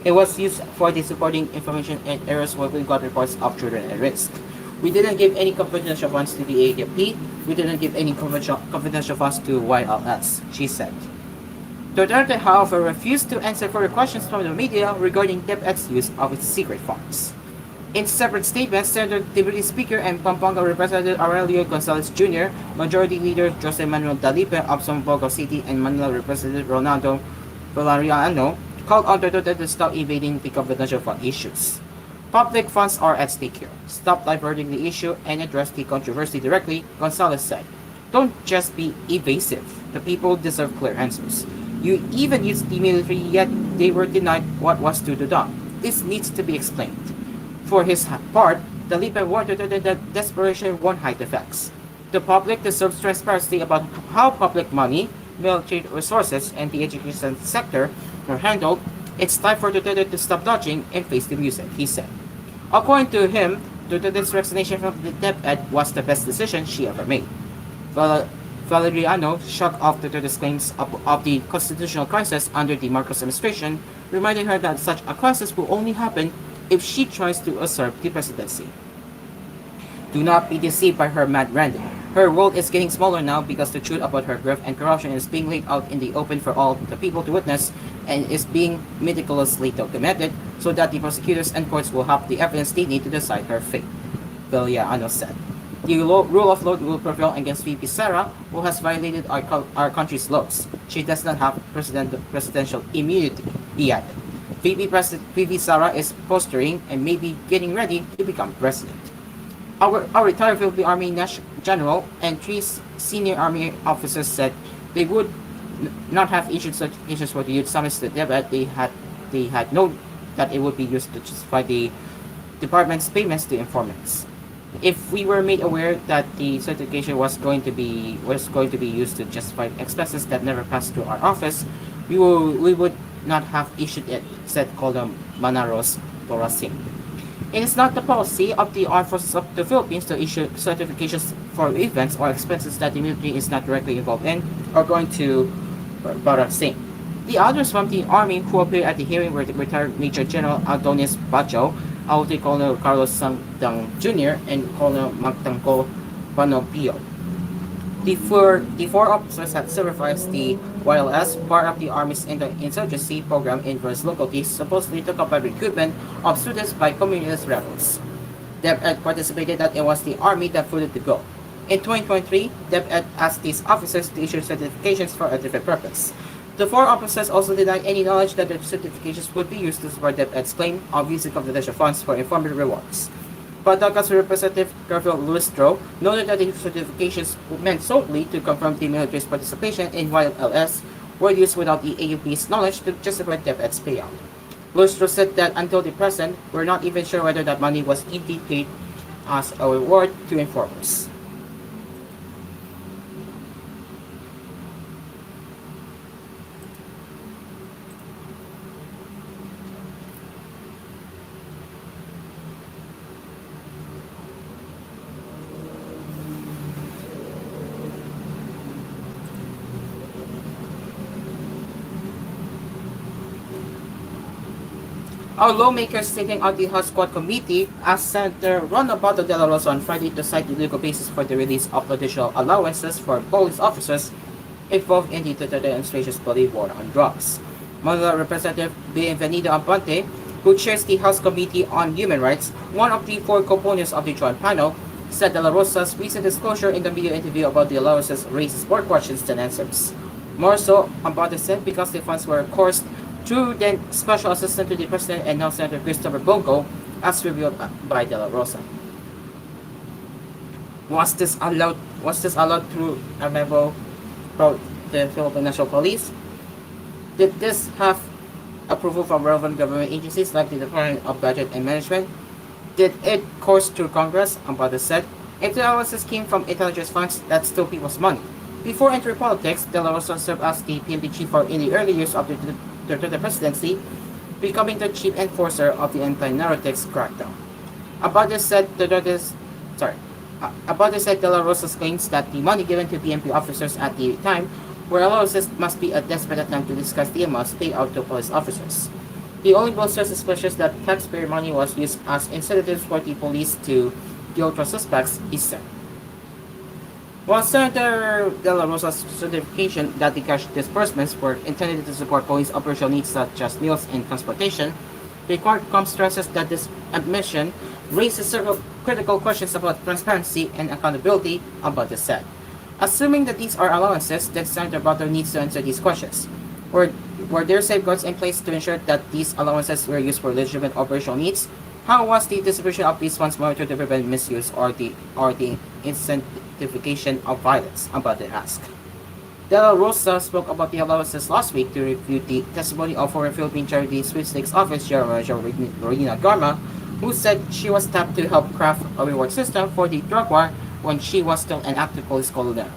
It was used for the supporting information in areas where we got reports of children at risk. We didn't give any confidential funds to the AFP. We didn't give any confidential funds to YLS, she said. Duterte, however, refused to answer further questions from the media regarding DepEd's use of its secret funds. In separate statements, Senator Deputy Speaker and Pampanga Representative Aurelio Gonzalez Jr., Majority Leader Jose Manuel Dalipe of Zamboanga City, and Manila Representative Ronaldo Valeriano called on Duterte to stop evading the confidential fund issues. Public funds are at stake here. Stop diverting the issue and address the controversy directly, Gonzalez said. Don't just be evasive. The people deserve clear answers. You even used the military, yet they were denied what was to be done. This needs to be explained. For his part, Dalipe warned that desperation won't hide the facts. The public deserves transparency about how public money, military resources, and the education sector were handled. It's time for Duterte to stop dodging and face the music, he said. According to him, Duterte's resignation from the DepEd was the best decision she ever made. Valeriano shook off Duterte's claims of the constitutional crisis under the Marcos administration, reminding her that such a crisis will only happen if she tries to usurp the presidency. Do not be deceived by her mad random. Her role is getting smaller now because the truth about her grift and corruption is being laid out in the open for all the people to witness and is being meticulously documented so that the prosecutors and courts will have the evidence they need to decide her fate, Valeriano said. The rule of law will prevail against VP Sara, who has violated our country's laws. She does not have presidential immunity, he added. VP Sara is posturing and maybe getting ready to become president. Our retired Philippine Army General and 3 senior Army officers said they would not have issued certifications for the youth summits to DepEd. They had known that it would be used to justify the department's payments to informants. If we were made aware that the certification was going to be used to justify expenses that never passed through our office, we would not have issued it, said Colonel Manaros Borasing. It is not the policy of the Armed Forces of the Philippines to issue certifications for events or expenses that the military is not directly involved in, according to Borasing. The others from the Army who appeared at the hearing were the retired Major General Adonis Bajo, Lieutenant Colonel Carlos Sangdang Jr., and Colonel Magtangko Panopio. The four officers had supervised the YLS, part of the Army's insurgency program in various localities, supposedly to combat recruitment of students by communist rebels. DepEd participated that it was the Army that footed the bill. In 2023, DepEd asked these officers to issue certifications for a different purpose. The 4 officers also denied any knowledge that the certifications would be used to support DepEd's claim of using confidential funds for informative rewards. Batangas Representative Garfield Lustro noted that the certifications meant solely to confirm the military's participation in YLS were used without the AUP's knowledge to justify DepEd's payout. Lustro said that until the present, we're not even sure whether that money was indeed paid as a reward to informers. Our lawmakers sitting on the House Squad Committee asked Senator Ron Abato de la Rosa on Friday to cite the legal basis for the release of additional allowances for police officers involved in the Duterte administration's bloody war on drugs. Manila Representative Bienvenido Ampante, who chairs the House Committee on Human Rights, one of the 4 components of the joint panel, said de la Rosa's recent disclosure in the media interview about the allowances raises more questions than answers. More so, Ampante said, because the funds were coursed through then Special Assistant to the President and now Senator Christopher Bongo, as revealed by De La Rosa. Was this allowed? Was this allowed through a memo from the Philippine National Police? Did this have approval from relevant government agencies like the Department of Budget and Management? Did it course through Congress? Ambata said, if the allowances came from intelligence funds, that's still people's money. Before entering politics, De La Rosa served as the PNP chief in the early years of the Duterte presidency, becoming the chief enforcer of the anti-narcotics crackdown. Abate said De La Rosa's claims that the money given to PNP officers at the time were allowances must be a desperate attempt to discuss the amounts paid out to police officers. He only bolsters suspicions that taxpayer money was used as incentives for the police to deal with suspects, he said. While Senator De La Rosa's certification that the cash disbursements were intended to support police operational needs such as meals and transportation, the court stresses that this admission raises several critical questions about transparency and accountability, Abate said. Assuming that these are allowances, then Senator Butler needs to answer these questions. Were there safeguards in place to ensure that these allowances were used for legitimate operational needs? How was the distribution of these funds monitored to prevent misuse or the incentivification of violence? Abate asked. De La Rosa spoke about the allowances last week to refute the testimony of former Philippine Charity Sweepstakes Officer Rowena Garma, who said she was tapped to help craft a reward system for the drug war when she was still an active police colonel.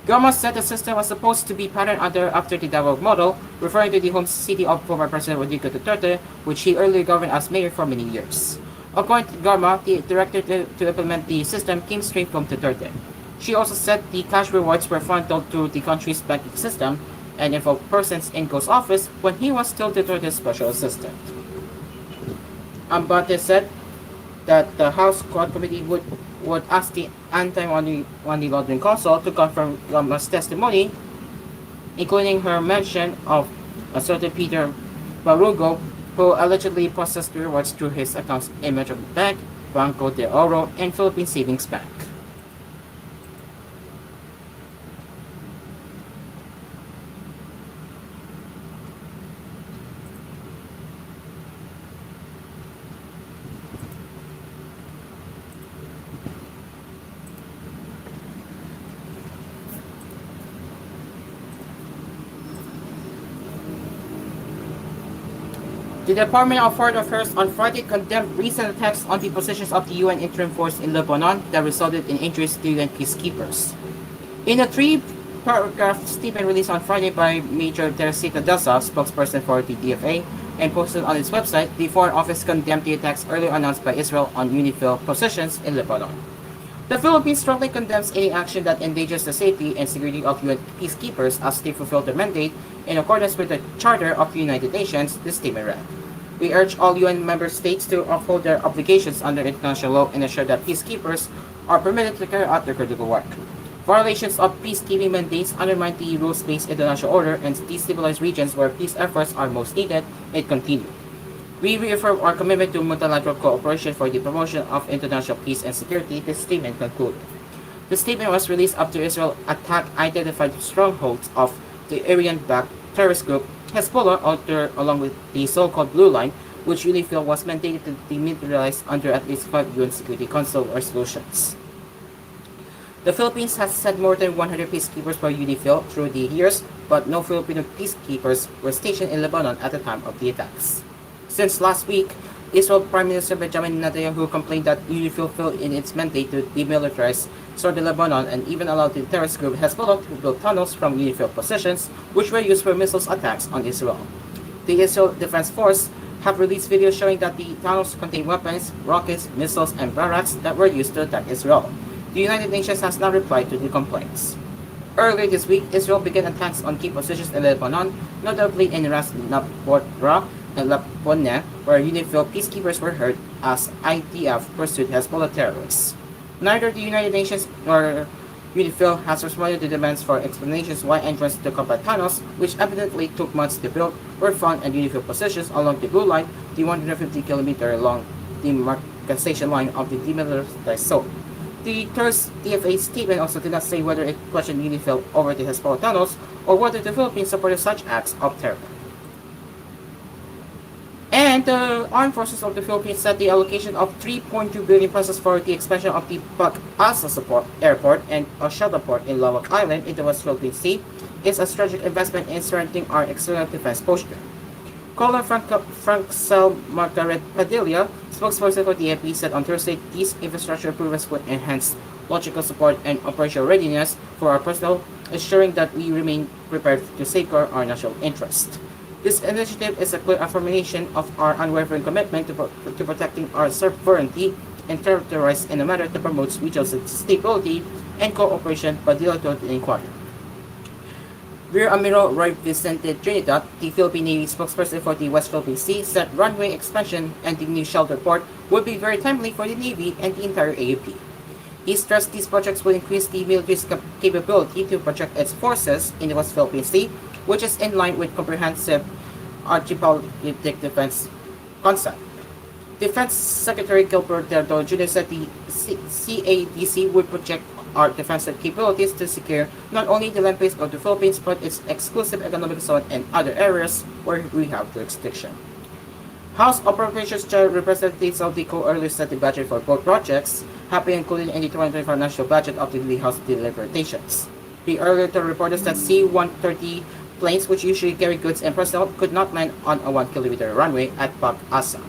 Garma said the system was supposed to be patterned after the Davao model, referring to the home city of former President Rodrigo Duterte, which he earlier governed as mayor for many years. According to Garma, the director to implement the system came straight from Duterte. She also said the cash rewards were funneled through the country's banking system and involved persons in Go's office when he was still Duterte's special assistant. Ambate said that the House Quad Committee would ask the Anti-Money Laundering Council to confirm Garma's testimony, including her mention of a certain Peter Barugo, who allegedly processed rewards through his accounts in Metro Bank, Banco de Oro, and Philippine Savings Bank. The Department of Foreign Affairs on Friday condemned recent attacks on the positions of the UN interim force in Lebanon that resulted in injuries to UN peacekeepers. In a three-paragraph statement released on Friday by Major Teresita Daza, spokesperson for the DFA, and posted on its website, the Foreign Office condemned the attacks earlier announced by Israel on UNIFIL positions in Lebanon. The Philippines strongly condemns any action that endangers the safety and security of UN peacekeepers as they fulfill their mandate in accordance with the Charter of the United Nations, the statement read. We urge all UN member states to uphold their obligations under international law and ensure that peacekeepers are permitted to carry out their critical work. Violations of peacekeeping mandates undermine the rules-based international order and destabilize regions where peace efforts are most needed, it continued. We reaffirm our commitment to multilateral cooperation for the promotion of international peace and security, this statement concluded. The statement was released after Israel attacked identified strongholds of the Iran-backed terrorist group Hezbollah along with the so-called Blue Line, which UNIFIL was mandated to demilitarize under at least 5 UN Security Council resolutions. The Philippines has sent more than 100 peacekeepers for UNIFIL through the years, but no Filipino peacekeepers were stationed in Lebanon at the time of the attacks. Since last week, Israel Prime Minister Benjamin Netanyahu complained that UNIFIL failed in its mandate to demilitarize southern Lebanon and even allowed the terrorist group Hezbollah to build tunnels from UNIFIL positions, which were used for missiles attacks on Israel. The Israel Defense Force have released videos showing that the tunnels contain weapons, rockets, missiles, and barracks that were used to attack Israel. The United Nations has now replied to the complaints. Earlier this week, Israel began attacks on key positions in Lebanon, notably in Ras Nabora and Lapone, where UNIFIL peacekeepers were hurt as IDF pursued Hezbollah terrorists. Neither the United Nations nor UNIFIL has responded to demands for explanations why entrances to combat tunnels, which evidently took months to build, were found at UNIFIL positions along the Blue Line, the 150-kilometer long demarcation line of the demilitarized zone. The terse DFA statement also did not say whether it questioned UNIFIL over the Hezbollah tunnels or whether the Philippines supported such acts of terror. And And the Armed Forces of the Philippines said the allocation of 3.2 billion pesos for the expansion of the Pag-asa support airport and a shuttle port in Lawak Island in the West Philippine Sea is a strategic investment in strengthening our external defense posture. Colonel Franksel Margaret Padilla, spokesperson for the AFP, said on Thursday these infrastructure improvements would enhance logistical support and operational readiness for our personnel, ensuring that we remain prepared to safeguard our national interest. This initiative is a clear affirmation of our unwavering commitment to protecting our sovereignty and territories in a manner that promotes regional stability and cooperation, Padilla told the inquiry. Rear Admiral Roy Vicente Trinidad, the Philippine Navy spokesperson for the West Philippine Sea, said runway expansion and the new shelter port would be very timely for the Navy and the entire AUP. He stressed these projects will increase the military's capability to project its forces in the West Philippine Sea, which is in line with comprehensive archipelagic defense concept. Defense Secretary Gilbert Deldo Jr. said the CADC would project our defensive capabilities to secure not only the land base of the Philippines but its exclusive economic zone and other areas where we have jurisdiction. House Appropriations Chair Representative Saldico earlier set the budget for both projects, have been included in the 2025 national budget of the House deliberations. He earlier reported that C-130 planes, which usually carry goods and personnel, could not land on a 1-kilometer runway at Pag-asa.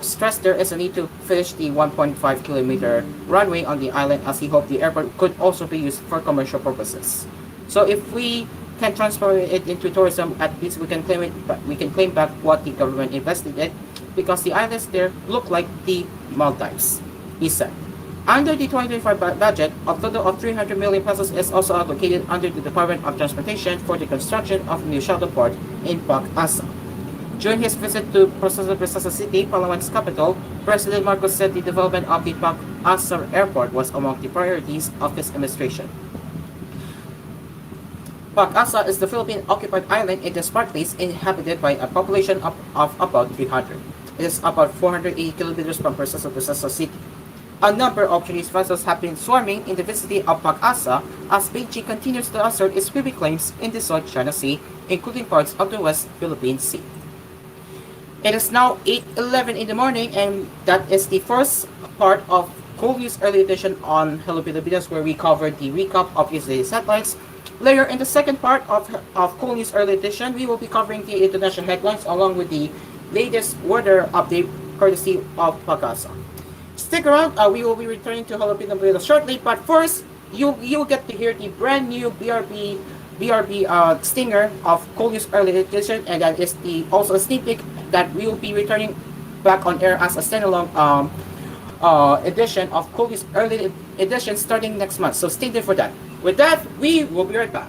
Stressed there is a need to finish the 1.5-kilometer runway on the island, as he hoped the airport could also be used for commercial purposes. So if we can transform it into tourism, at least we can claim back what the government invested in, because the islands there look like the Maldives, he said. Under the 2025 budget, a total of 300 million pesos is also allocated under the Department of Transportation for the construction of a new shuttle port in Pag-asa. During his visit to Procesa City, Palawan's capital, President Marcos said the development of the Pag-asa airport was among the priorities of his administration. Pag-asa is the Philippine-occupied island in the Spark Base, inhabited by a population of about 300. It is about 480 kilometers from Procesa City. A number of Chinese vessels have been swarming in the vicinity of Pag-asa as Beijing continues to assert its sweeping claims in the South China Sea, including parts of the West Philippine Sea. It is now 8:11 in the morning, and that is the first part of koolNews Early Edition on Hello Pilipinas, where we covered the recap of yesterday's headlines. Later, in the second part of koolNews Early Edition, we will be covering the international headlines along with the latest weather update courtesy of Pag-asa. Stick around, we will be returning to Hello Pilipinas shortly, but first, you'll get to hear the brand new BRB stinger of koolNews Early Edition, and that is also a sneak peek that we will be returning back on air as a standalone edition of koolNews Early Edition starting next month. So stay tuned for that. With that, we will be right back.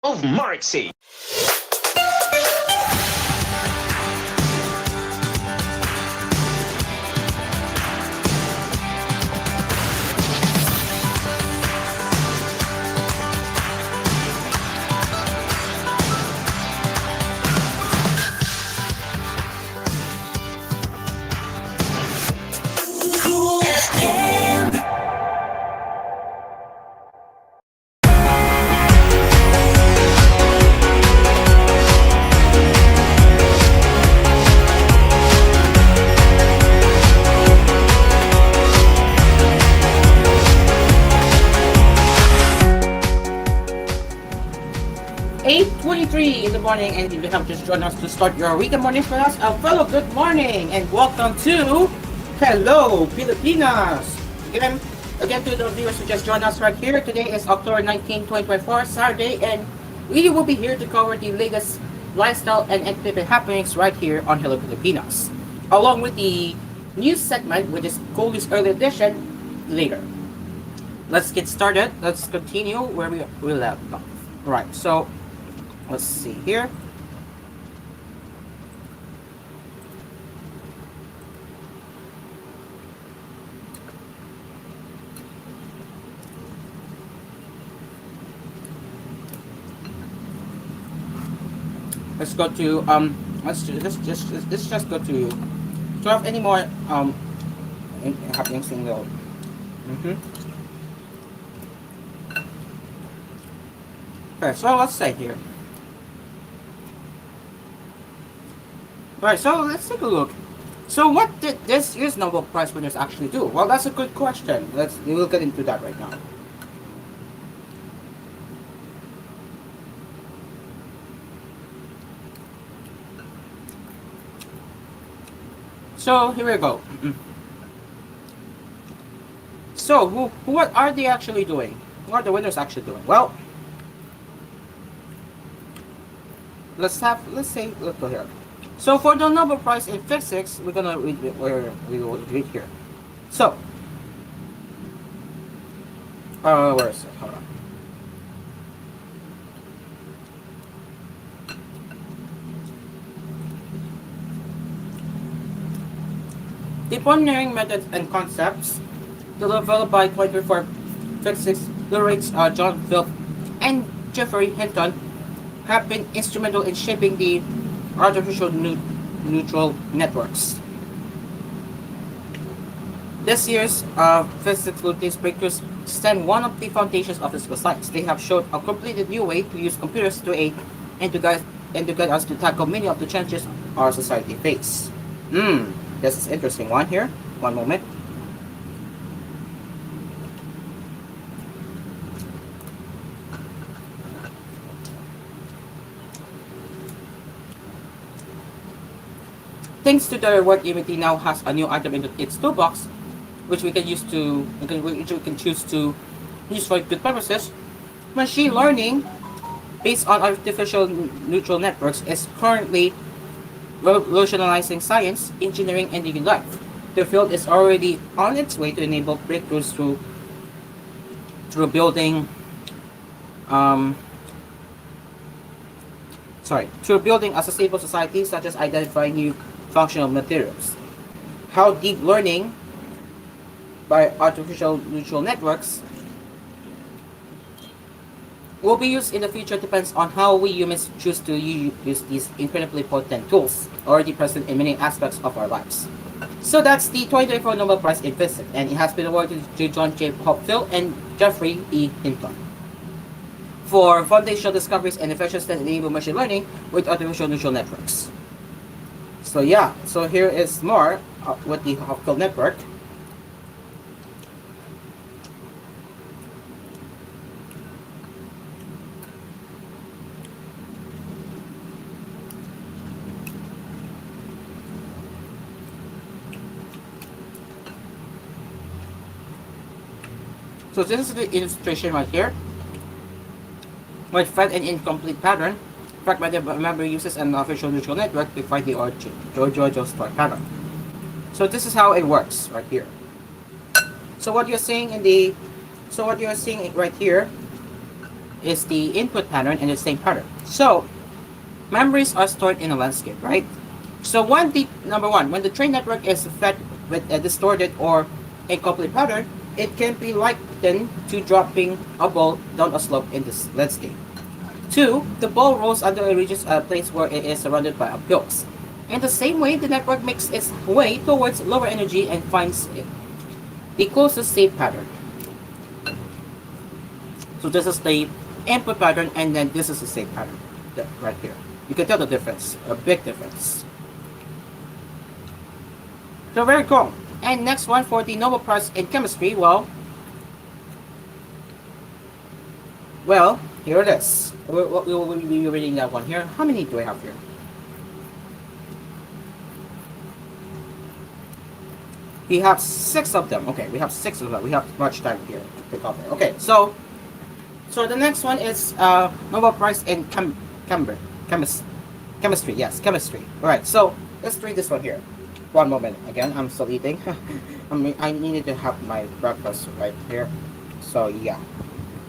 of Marcy. koolFM. 8:23 in the morning, and you have just joined us to start your weekend morning for us. A fellow good morning, and welcome to Hello Pilipinas. Again to the viewers who just joined us right here. Today is October 19, 2024, Saturday, and we will be here to cover the latest lifestyle and entertainment happenings right here on Hello Pilipinas, along with the news segment, which is koolNews Early Edition, later. Let's get started. Let's continue where we left off. Right, so let's see here. Let's go to let's just go to. Do you have any more happenings in the Okay, so let's say here. Right, so let's take a look. So what did this year's Nobel Prize winners actually do? Well, that's a good question. We'll get into that right now. So here we go. So what are they actually doing? What are the winners actually doing? Well, let's go here. So for the Nobel Prize in Physics, we will read here. So, where is it? Hold on. The pioneering methods and concepts developed by 24 physics laureates John Philp and Geoffrey Hinton have been instrumental in shaping the artificial neutral networks. This year's physics breakthroughs stand one of the foundations of physical science. They have shown a completely new way to use computers to aid and to guide us to tackle many of the challenges our society face. This is interesting one here. One moment. Thanks to their work, MIT now has a new item in its toolbox, which we can choose to use for good purposes. Machine learning, based on artificial neutral networks, is currently revolutionizing science, engineering, and daily life. The field is already on its way to enable breakthroughs through building a sustainable society, such as identifying new functional materials. How deep learning by artificial neutral networks will be used in the future depends on how we humans choose to use these incredibly potent tools already present in many aspects of our lives. So that's the 2024 Nobel Prize in Physics, and it has been awarded to John J. Hopfield and Geoffrey E. Hinton for foundational discoveries and inventions that enable machine learning with artificial neutral networks. So yeah, so here is more with the Hopfield network. So this is the illustration right here. With fed and incomplete pattern, fragmented memory uses an artificial neutral network to find the Giorgio stored pattern. So this is how it works right here. So what you're seeing right here is the input pattern and the same pattern. So memories are stored in a landscape, right? So number one, when the train network is fed with a distorted or incomplete pattern, it can be likened to dropping a ball down a slope in this landscape. Two, the ball rolls until it reaches a place where it is surrounded by hills. In the same way, the network makes its way towards lower energy and finds the closest safe pattern. So this is the input pattern, and then this is the safe pattern right here. You can tell the difference, a big difference. So very cool. And next one for the Nobel Prize in Chemistry, well, here it is. We will be reading that one here. How many do I have here? We have 6 of them. Okay, we have 6 of them. We have much time here to cover. Okay, so the next one is Nobel Prize in chemistry. Yes, chemistry. All right, so let's read this one here. One moment. Again, I'm still eating. I needed to have my breakfast right here. So yeah,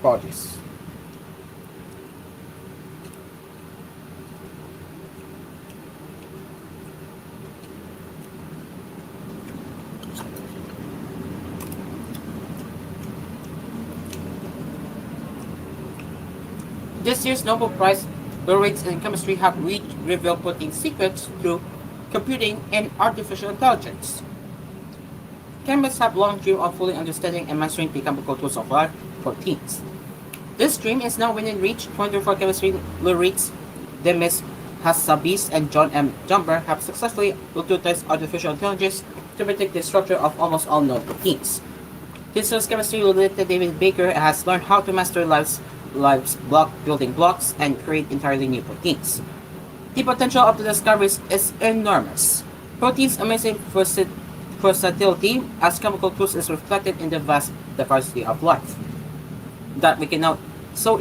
apologies. This year's Nobel Prize laureates in chemistry have revealed protein secrets through computing and artificial intelligence. Chemists have long dreamed of fully understanding and mastering the chemical tools of life, proteins. This dream is now within reach. 24 chemistry laureates Demis Hassabis and John M. Jumper have successfully utilized artificial intelligence to predict the structure of almost all known proteins. This year's chemistry laureate David Baker has learned how to master life's building blocks and create entirely new proteins. The potential of the discoveries is enormous. Proteins' amazing versatility as chemical tools is reflected in the vast diversity of life. That we can now so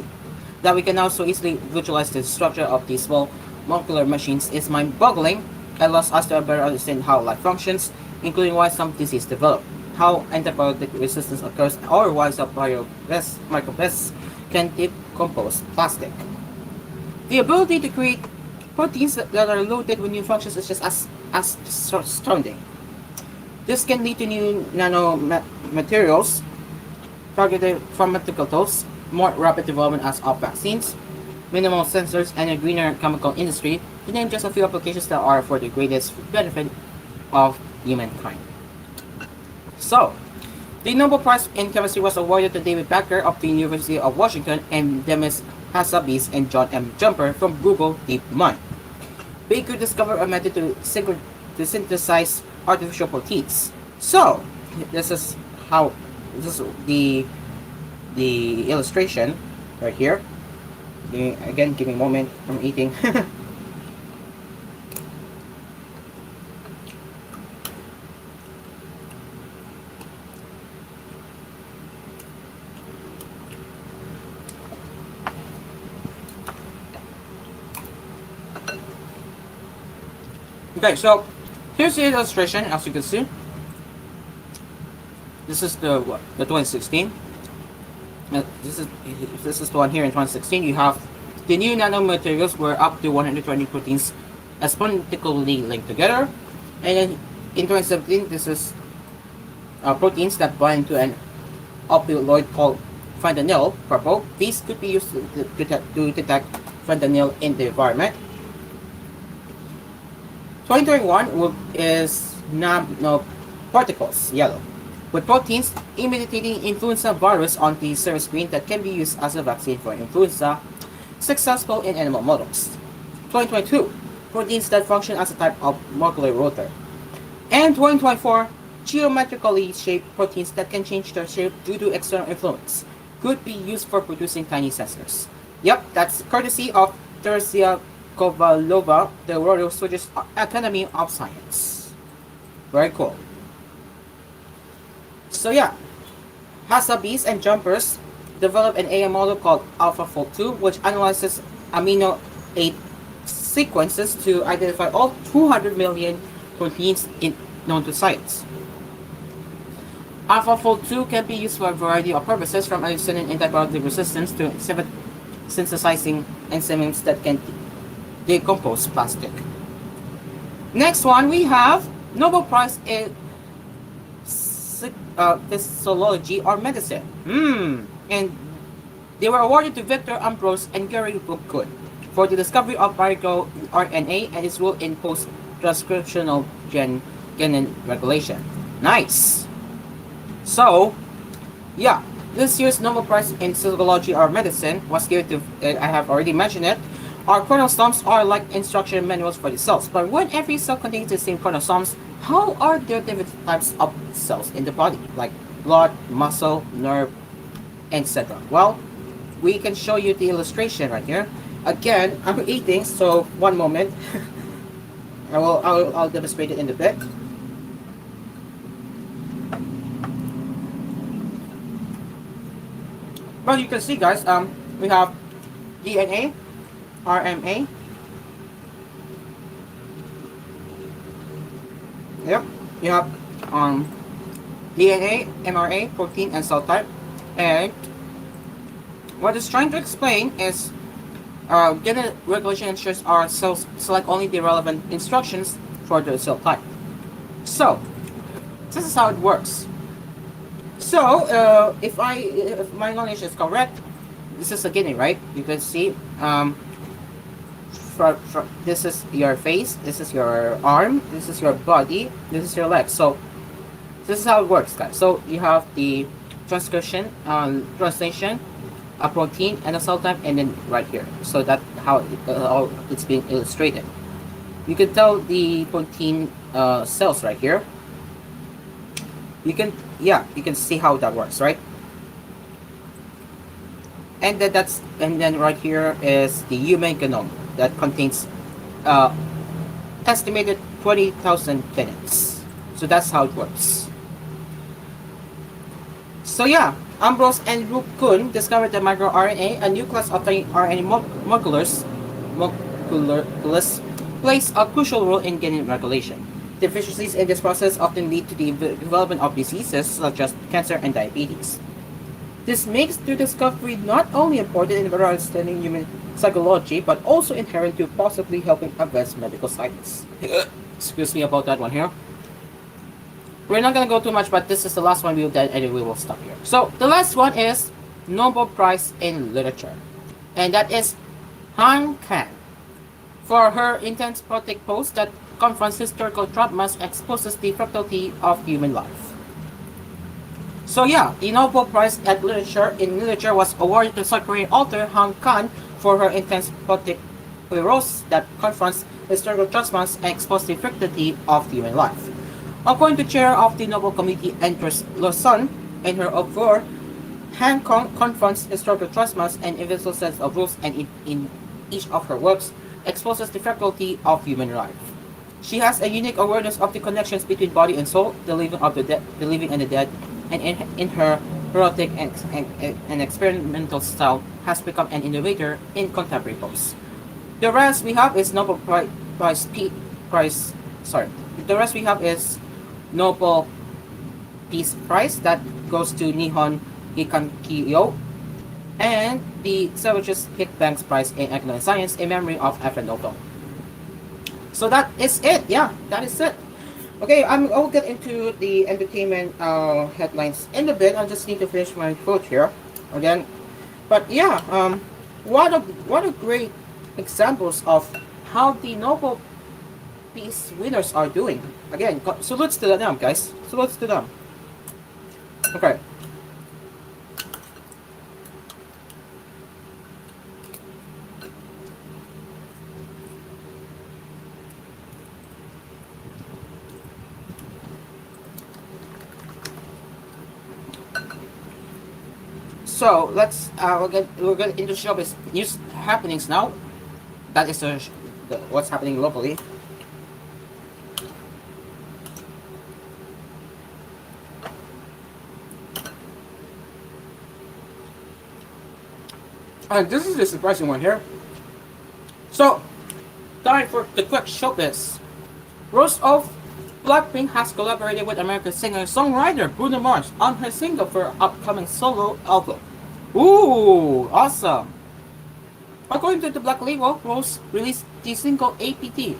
easily visualize the structure of these small molecular machines is mind-boggling. It allows us to better understand how life functions, including why some diseases develop, how antibiotic resistance occurs, or why some microbests can decompose plastic. The ability to create proteins that are loaded with new functions is just as astounding. This can lead to new nanomaterials, targeted pharmaceuticals, more rapid development of vaccines, minimal sensors, and a greener chemical industry, to name just a few applications that are for the greatest benefit of humankind. So, the Nobel Prize in Chemistry was awarded to David Baker of the University of Washington and Demis Hassabis and John M. Jumper from Google DeepMind. Baker discovered a method to synthesize artificial proteins. So, this is the illustration right here. Again, give me a moment. I'm eating. Okay, so here's the illustration. As you can see, this is the 2016. This is the one here in 2016. You have the new nanomaterials were up to 120 proteins exponentially linked together, and then in 2017, this is proteins that bind to an opioid called fentanyl, purple. These could be used to detect fentanyl in the environment. 2021 is nanoparticles, yellow, with proteins imitating influenza virus on the surface screen that can be used as a vaccine for influenza, successful in animal models. 2022, proteins that function as a type of molecular rotor. And 2024, geometrically shaped proteins that can change their shape due to external influence could be used for producing tiny sensors. Yep, that's courtesy of Teresa Kovalova, the Royal Swedish Academy of Science. Very cool. So yeah, Hassabis and Jumpers developed an AI model called AlphaFold 2, which analyzes amino 8 sequences to identify all 200 million proteins known to science. AlphaFold 2 can be used for a variety of purposes, from understanding antibiotic resistance to synthesizing enzymes that can decompose plastic. Next one, we have Nobel Prize in Physiology or Medicine. And they were awarded to Victor Ambros and Gary Bookgood for the discovery of viral RNA and its role in post-transcriptional gene regulation. Nice. So, yeah, this year's Nobel Prize in Physiology or Medicine was given to, I have already mentioned it, our chromosomes are like instruction manuals for the cells. But when every cell contains the same chromosomes, how are there different types of cells in the body, like blood, muscle, nerve, etc.? Well, we can show you the illustration right here. Again, I'm eating, so one moment. I'll demonstrate it in a bit. Well, you can see, guys, we have DNA, RNA. Yep, you have DNA, mRNA, protein, and cell type. And what it's trying to explain is gene regulation ensures our cells select only the relevant instructions for the cell type. So, this is how it works. So, if my knowledge is correct, this is a kidney, right? You can see, this is your face, this is your arm, this is your body, this is your leg. So, this is how it works, guys. So, you have the transcription, translation, a protein, and a cell type, and then right here. So that's how it's being illustrated. You can tell the protein cells right here. You can see how that works, right? And then right here is the human genome that contains estimated 20,000 genetics. So that's how it works. So yeah, Ambrose and Rukun discovered that microRNA, a new class of RNA molecules, plays a crucial role in gene regulation. Deficiencies in this process often lead to the development of diseases such as cancer and diabetes. This makes the discovery not only important in understanding human psychology, but also inherent to possibly helping advance medical science. Excuse me about that one here. We're not going to go too much, but this is the last one we'll do, and we will stop here. So, the last one is Nobel Prize in Literature. And that is Han Kan for her intense protect post that confronts historical traumas and exposes the fragility of human life. So yeah, the Nobel Prize in Literature was awarded to South Korean author Han Kan for her intense protect prose that confronts historical traumas and exposes the fragility of human life. According to chair of the Nobel Committee, Andres Lawson, in her oeuvre, Han confronts historical traumas and invisible sets of rules, and in each of her works exposes the fragility of human life. She has a unique awareness of the connections between body and soul, the living and the dead, and in her erotic and experimental style has become an innovator in contemporary prose. The rest we have is Nobel Peace Prize that goes to Nihon Ikankyo, and the Savages Hit Banks Prize in Economic Science in memory of Alfred Nobel. So that is it. Yeah, that is it. Okay, I'll get into the entertainment headlines in a bit. I just need to finish my quote here again. But yeah, what a great examples of how the Nobel Peace winners are doing. Again, salutes to them, guys. Salutes to them. Okay. So let's we'll get into showbiz news happenings now. That is what's happening locally. And this is the surprising one here. So, time for the quick showbiz. Rose of Blackpink has collaborated with American singer-songwriter Bruno Mars on her single for her upcoming solo album. Ooh, awesome! According to the Black Label, Rose released the single APT,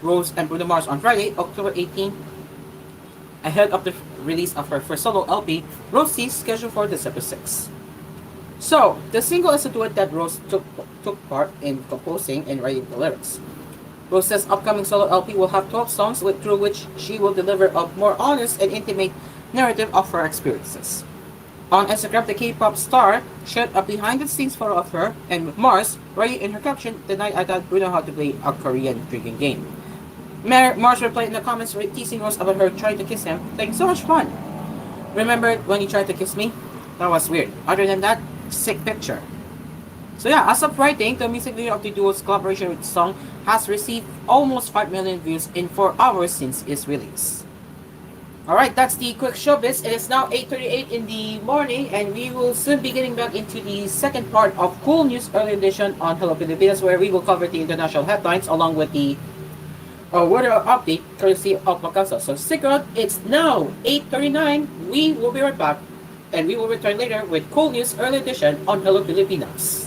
Rose and Bruno Mars on Friday, October 18, ahead of the release of her first solo LP, Rose C, scheduled for December 6. So, the single is a duet that Rose took part in composing and writing the lyrics. Rose's upcoming solo LP will have 12 songs through which she will deliver a more honest and intimate narrative of her experiences. On Instagram, the K-pop star shared a behind-the-scenes photo of her and Mars, writing in her caption, "The night I taught Bruno how to play a Korean drinking game." Mars replied in the comments teasing Rose about her trying to kiss him, saying, "So much fun. Remember when you tried to kiss me? That was weird. Other than that, sick picture." So yeah, as of writing, the music video of the duo's collaboration with the song has received almost 5 million views in 4 hours since its release. Alright, that's the quick showbiz. It is now 8:38 in the morning, and we will soon be getting back into the second part of koolNews Early Edition on Hello Pilipinas, where we will cover the international headlines along with the weather update courtesy of Macasa. So stick around, it's now 8:39. We will be right back, and we will return later with koolNews Early Edition on Hello Pilipinas.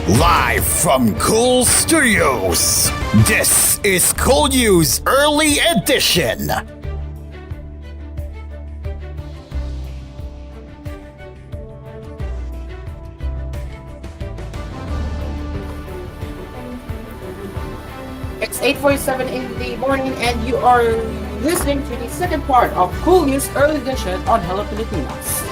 Live from Cool Studios, this is koolNews Early Edition. It's 8:47 in the morning and you are listening to the second part of koolNews Early Edition on Hello Pilipinas.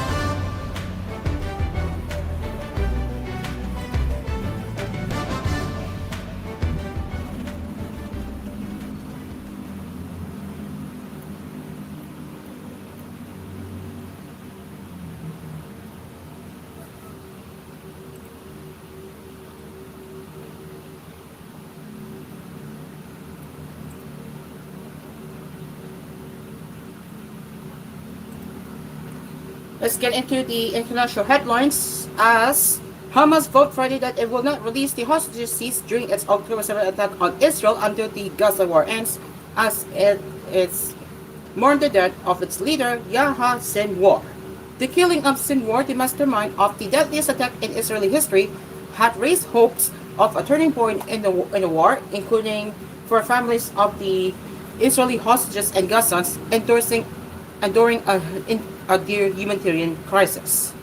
Let's get into the international headlines as Hamas vote Friday that it will not release the hostages seized during its October 7 attack on Israel until the Gaza war ends, as it's mourned the death of its leader, Yahya Sinwar. The killing of Sinwar, the mastermind of the deadliest attack in Israeli history, had raised hopes of a turning point in the war, including for families of the Israeli hostages and Gazans enduring a humanitarian crisis.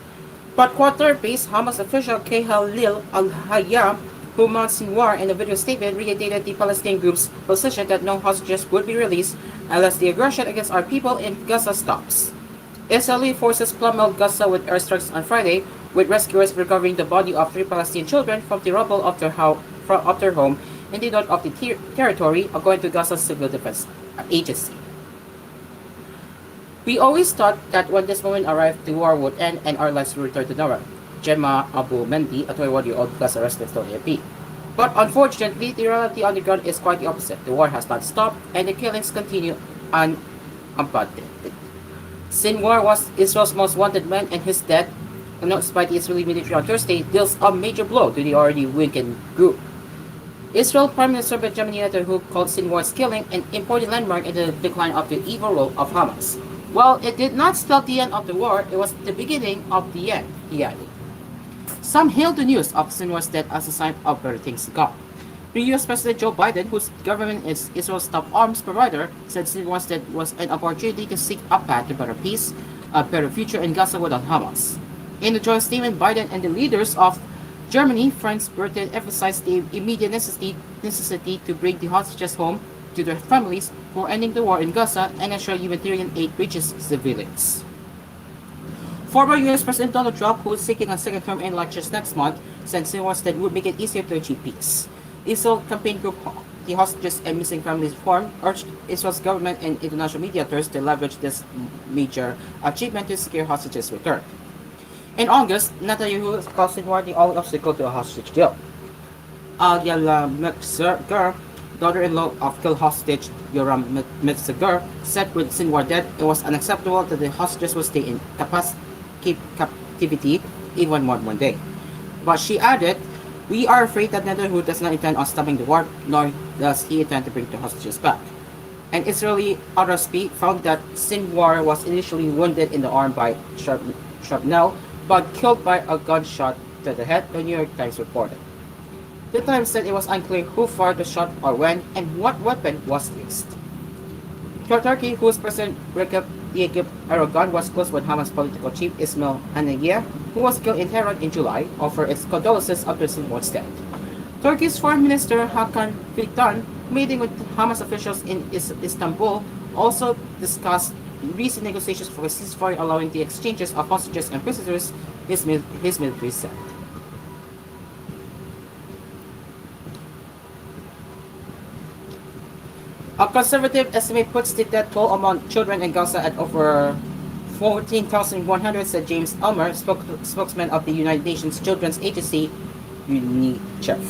But Qatar-based Hamas official Khalil al-Hayya, who mounted Sinwar in a video statement, reiterated the Palestinian group's position that no hostages would be released unless the aggression against our people in Gaza stops. Israeli forces plummeled Gaza with airstrikes on Friday, with rescuers recovering the body of 3 Palestinian children from the rubble of their home in the north of the territory, according to Gaza's Civil Defense Agency. We always thought that when this moment arrived, the war would end and our lives would return to normal, Gemma Abu Mendi, a 21-year-old Gaza resident, told AP. But unfortunately, the reality on the ground is quite the opposite. The war has not stopped, and the killings continue unabated. Sinwar was Israel's most wanted man, and his death, announced by the Israeli military on Thursday, deals a major blow to the already weakened group. Israel Prime Minister Benjamin Netanyahu called Sinwar's killing an important landmark in the decline of the evil rule of Hamas. While it did not spell the end of the war, it was the beginning of the end, he added. Some hailed the news of Sinwar's death as a sign of better things to come. The US President Joe Biden, whose government is Israel's top arms provider, said Sinwar's death was an opportunity to seek a path to better peace, a better future in Gaza without Hamas. In a joint statement, Biden and the leaders of Germany, France, Britain emphasized the immediate necessity to bring the hostages home to their families for ending the war in Gaza and ensure humanitarian aid reaches civilians. Former U.S. President Donald Trump, who is seeking a second term in elections next month, said Sinwar's death would make it easier to achieve peace. Israel campaign group The Hostages and Missing Families Forum urged Israel's government and international mediators to leverage this major achievement to secure hostages' return. In August, Netanyahu called Sinwar the only obstacle to a hostage deal. Al-Yala Metzger, daughter-in-law of killed hostage Yoram Metzger, said with Sinwar dead, it was unacceptable that the hostages would stay in captivity even more than one day. But she added, "We are afraid that Netanyahu does not intend on stopping the war, nor does he intend to bring the hostages back." An Israeli autopsy found that Sinwar was initially wounded in the arm by shrapnel, but killed by a gunshot to the head, the New York Times reported. The Times said it was unclear who fired the shot or when, and what weapon was used. Turkey, whose President Recep Tayyip Erdogan was close with Hamas political chief Ismail Haniyeh, who was killed in Tehran in July, offered its condolences after Sinwar's death. Turkey's Foreign Minister Hakan Fidan, meeting with Hamas officials in Istanbul, also discussed recent negotiations for a ceasefire allowing the exchanges of hostages and prisoners, his military said. A conservative estimate puts the death toll among children in Gaza at over 14,100, said James Elmer, spokesman of the United Nations Children's Agency, UNICEF.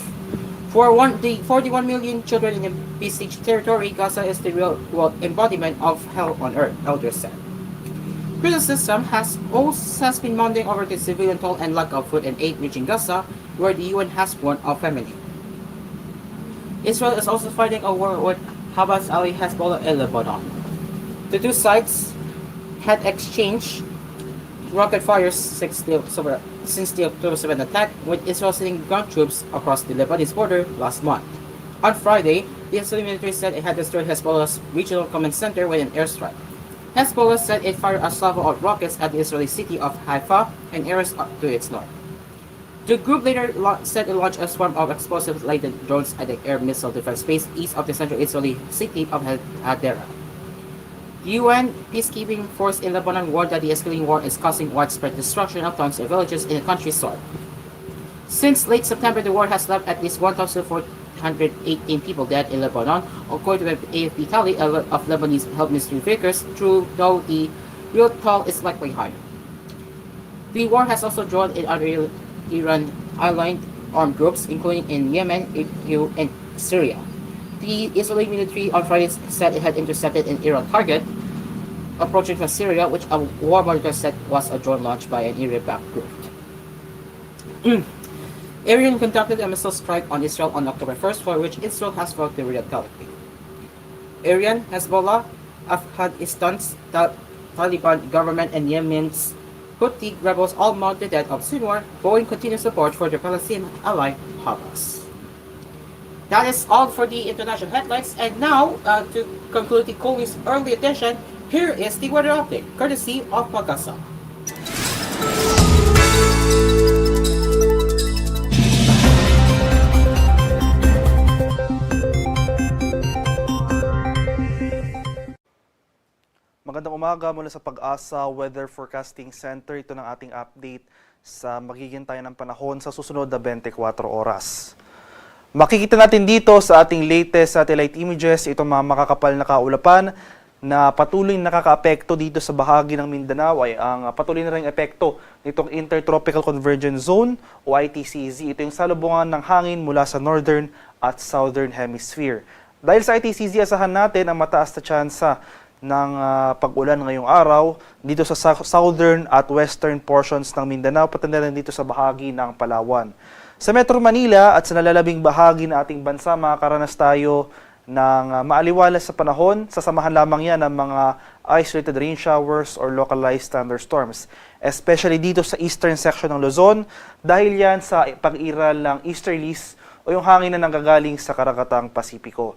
For the 41 million children in the besieged territory, Gaza is the real-world embodiment of hell on earth, elders said. Criticism has been mounting over the civilian toll and lack of food and aid reaching Gaza, where the UN has warned of famine. Israel is also fighting a war with Hamas ally Hezbollah in Lebanon. The two sides had exchanged rocket fires since the October 7 attack, with Israel sending ground troops across the Lebanese border last month. On Friday, the Israeli military said it had destroyed Hezbollah's regional command center with an airstrike. Hezbollah said it fired a salvo of rockets at the Israeli city of Haifa and areas to its north. The group later said it launched a swarm of explosive-laden drones at the air missile defense base east of the central Israeli city of Hadera. The UN peacekeeping force in Lebanon warned that the escalating war is causing widespread destruction of towns and villages in the country's south. Since late September, the war has left at least 1,418 people dead in Lebanon, according to the AFP tally of Lebanese health ministry figures, though the real toll is likely higher. The war has also drawn in other Iran-aligned armed groups, including in Yemen, EU, and Syria. The Israeli military on Friday said it had intercepted an Iran target approaching from Syria, which a war monitor said was a drone launched by an Iran-backed group. Iran conducted a missile strike on Israel on October 1st, for which Israel has vowed the retaliate. Iran, Hezbollah, Afghanistan's Taliban government, and Yemen's Houthi rebels all mounted that of Sinwar, showing continued support for their Palestinian ally, Hamas. That is all for the international headlines, and now, to conclude the koolNews early edition, here is the weather update, courtesy of Pagasa. Magandang umaga mula sa Pag-asa Weather Forecasting Center. Ito ng ating update sa magiging tayo ng panahon sa susunod na 24 oras. Makikita natin dito sa ating latest satellite images itong mga makakapal na kaulapan na patuloy nakakaapekto dito sa bahagi ng Mindanao ay ang patuloy na ring epekto nitong Intertropical Convergence Zone o ITCZ. Ito yung salubungan ng hangin mula sa Northern at Southern Hemisphere. Dahil sa ITCZ, asahan natin ang mataas na tsansa ng pag-ulan ngayong araw dito sa southern at western portions ng Mindanao, pati na rin dito sa bahagi ng Palawan. Sa Metro Manila at sa nalalabing bahagi ng ating bansa, makakaranas tayo ng maaliwalas sa panahon. Sasamahan lamang yan ng mga isolated rain showers or localized thunderstorms, especially dito sa eastern section ng Luzon, dahil yan sa pag-iral ng easterlies o yung hangin na nanggagaling sa Karagatang Pasipiko.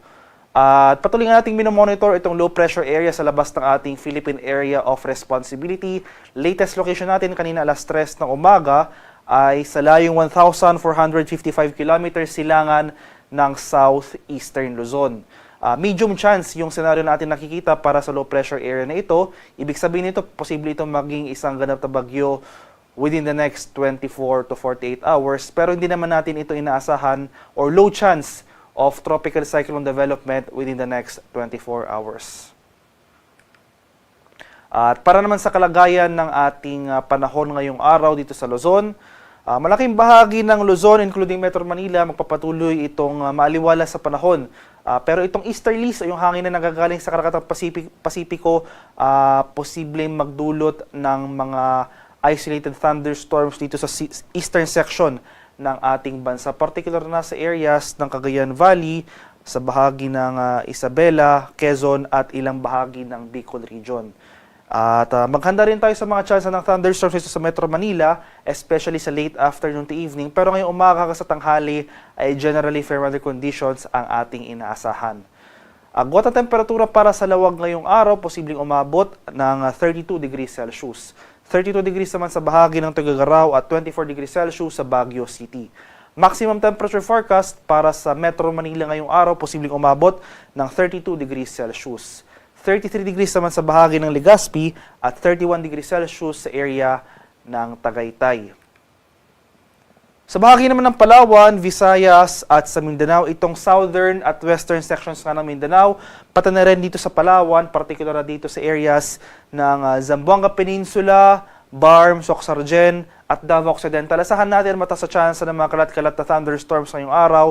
At patuloy nga nating minomonitor itong low pressure area sa labas ng ating Philippine Area of Responsibility. Latest location natin kanina alas 3 ng umaga ay sa layong 1,455 kilometers silangan ng southeastern Luzon. Medium chance yung senaryo natin nakikita para sa low pressure area na ito. Ibig sabihin nito, posible itong maging isang ganap na bagyo within the next 24 to 48 hours. Pero hindi naman natin ito inaasahan or low chance of tropical cyclone development within the next 24 hours. At para naman sa kalagayan ng ating panahon ngayong araw dito sa Luzon, malaking bahagi ng Luzon, including Metro Manila, magpapatuloy itong maaliwalas sa panahon. Pero itong easterlies, yung hangin na nagagaling sa Karagatang Pasipiko, posibleng magdulot ng mga isolated thunderstorms dito sa eastern section ng ating bansa, particular na sa areas ng Cagayan Valley, sa bahagi ng Isabela, Quezon at ilang bahagi ng Bicol Region. At maghanda rin tayo sa mga chance ng thunderstorms dito sa Metro Manila, especially sa late afternoon to evening. Pero ngayong umaga sa tanghali ay generally fair weather conditions ang ating inaasahan. Agwat ang temperatura para sa lawag ngayong araw, posibleng umabot ng 32 degrees Celsius. 32 degrees naman sa bahagi ng Tuguegarao at 24 degrees Celsius sa Baguio City. Maximum temperature forecast para sa Metro Manila ngayong araw, posibleng umabot ng 32 degrees Celsius. 33 degrees naman sa bahagi ng Legazpi at 31 degrees Celsius sa area ng Tagaytay. Sa bahagi naman ng Palawan, Visayas at sa Mindanao, itong southern at western sections nga ng Mindanao, pati na rin dito sa Palawan, particular dito sa areas ng Zamboanga Peninsula, Barm, Soxargen at Davao Occidental. Asahan natin mataas sa chance ng mga kalat-kalat na thunderstorms ngayong araw.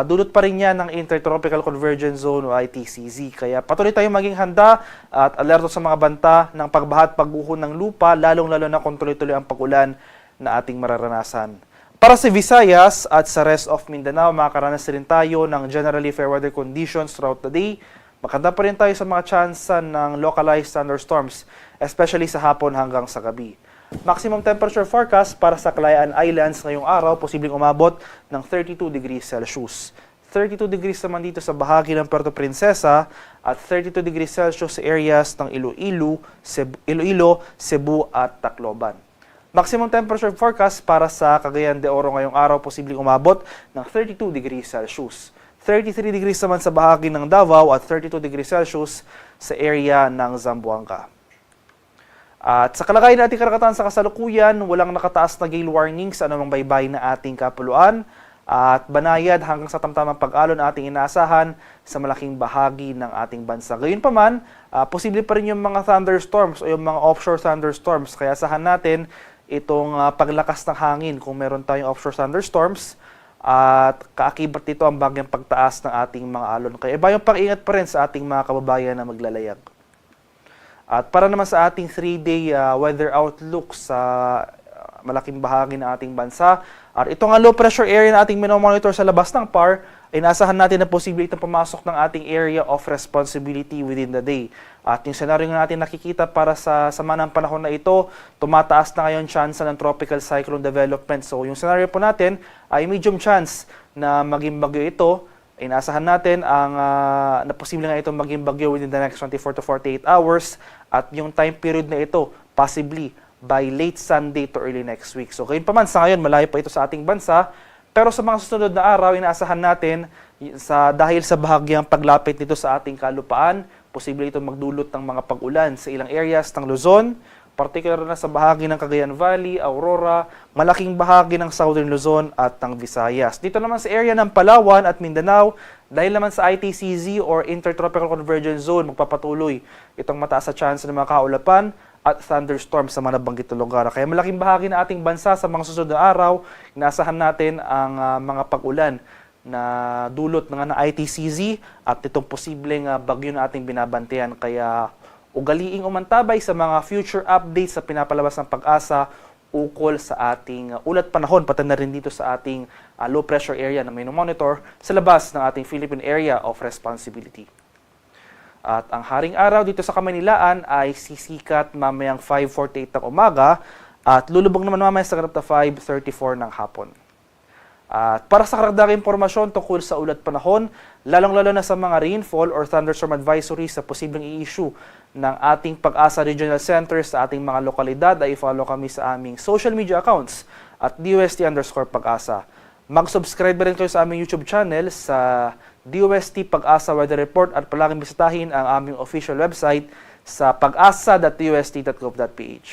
Dulot pa rin yan ng Intertropical Convergence Zone o ITCZ. Kaya patuloy tayong maging handa at alerto sa mga banta ng pagbaha at pagguho ng lupa, lalong-lalo na kung tuloy-tuloy ang pag-ulan na ating mararanasan. Para sa Visayas at sa rest of Mindanao, makakaranas rin tayo ng generally fair weather conditions throughout the day. Maganda pa rin tayo sa mga chance ng localized thunderstorms, especially sa hapon hanggang sa gabi. Maximum temperature forecast para sa Kalayaan Islands ngayong araw, posibleng umabot ng 32 degrees Celsius. 32 degrees naman dito sa bahagi ng Puerto Princesa at 32 degrees Celsius sa areas ng Iloilo, Cebu at Tacloban. Maximum temperature forecast para sa Cagayan de Oro ngayong araw, posibleng umabot ng 32 degrees Celsius. 33 degrees naman sa bahagi ng Davao at 32 degrees Celsius sa area ng Zamboanga. At sa kalagayan nating karagatan sa kasalukuyan, walang nakataas na gale warning sa anumang baybay na ating kapuluan at banayad hanggang sa tamtamang pag-alon na ating inaasahan sa malaking bahagi ng ating bansa. Gayunpaman, posible pa rin yung mga thunderstorms o yung mga offshore thunderstorms. Kaya asahan natin itong paglakas ng hangin kung meron tayong offshore thunderstorms at kaakibat dito ang bagyang pagtaas ng ating mga alon. Kaya iba yung pag-ingat pa rin sa ating mga kababayan na maglalayag. At para naman sa ating 3-day weather outlook sa malaking bahagi ng ating bansa, at ito nga low pressure area na ating minomonitor sa labas ng PAR, ay naasahan natin na posible itong pumasok ng ating area of responsibility within the day. At yung senaryo nga natin nakikita para sa sama ng panahon na ito, tumataas na ngayon chance ng tropical cyclone development. So yung senaryo po natin ay medium chance na maging bagyo ito. Inaasahan natin na posible nga itong maging bagyo within the next 24 to 48 hours at yung time period na ito possibly by late Sunday to early next week. So gayon pa man sa ngayon, malayo pa ito sa ating bansa, pero sa mga susunod na araw, inaasahan natin dahil sa bahagyang paglapit nito sa ating kalupaan, posible itong magdulot ng mga pag-ulan sa ilang areas ng Luzon, particular na sa bahagi ng Cagayan Valley, Aurora, malaking bahagi ng Southern Luzon at ng Visayas. Dito naman sa area ng Palawan at Mindanao, dahil naman sa ITCZ or Intertropical Convergence Zone, magpapatuloy itong mataas sa chance ng mga kaulapan at thunderstorms sa mga nabanggit na lugar. Kaya malaking bahagi ng ating bansa sa mga susunod na araw, inaasahan natin ang mga pag-ulan na dulot ng ITCZ at itong posibleng bagyo na ating binabantayan. Kaya ugaliing umantabay sa mga future updates sa pinapalabas ng Pag-asa ukol sa ating ulat panahon, pati na rin dito sa ating low pressure area na may monitor sa labas ng ating Philippine Area of Responsibility. At ang haring araw dito sa Kamanilaan ay sisikat mamayang 5:48 ng umaga at lulubog naman mamaya sa ganap na 5:34 ng hapon. At para sa karagdagang impormasyon tungkol sa ulat panahon, lalong-lalo na sa mga rainfall or thunderstorm advisories sa posibleng i-issue ng ating Pag-asa Regional Center sa ating mga lokalidad, ay follow kami sa aming social media accounts at DOST_Pag-asa. Mag-subscribe rin kayo sa aming YouTube channel sa DOST Pag-asa Weather Report at palaging bisitahin ang aming official website sa pag-asa.dost.gov.ph.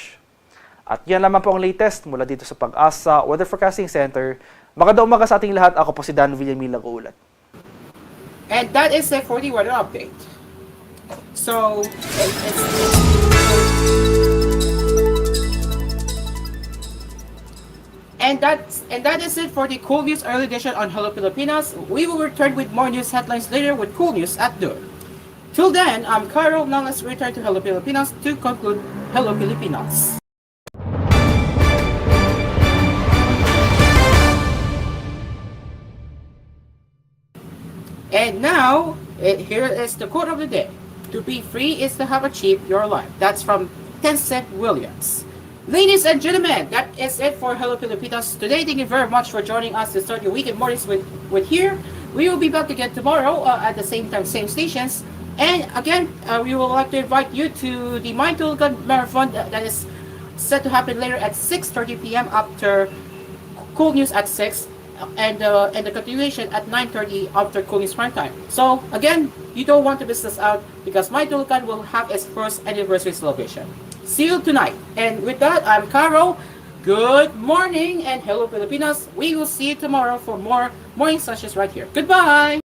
At yan lamang po ang latest mula dito sa Pag-asa Weather Forecasting Center. Magandang umaga sa ating lahat. Ako po si Dan Villamil Nag-uulat. And that is it for the weather update. So, And that is it for the koolNews early edition on Hello Pilipinas. We will return with more news headlines later with koolNews at noon. Till then, I'm Cairo. Now let's return to Hello Pilipinas to conclude Hello Pilipinas. And now, here is the quote of the day. To be free is to have achieved your life. That's from Tencent Williams. Ladies and gentlemen, that is it for Hello Pilipinas today. Thank you very much for joining us to start your weekend mornings with here. We will be back again tomorrow at the same time, same stations. And again, we would like to invite you to the Mind Toolgun Marathon that is set to happen later at 6:30 p.m. after koolNews at 6. And the continuation at 9:30 after koolNews prime time. So again, you don't want to miss this out because my Tulukan will have its first anniversary celebration. See you tonight. And with that, I'm Caro. Good morning and Hello Pilipinas. We will see you tomorrow for more morning sessions right here. Goodbye.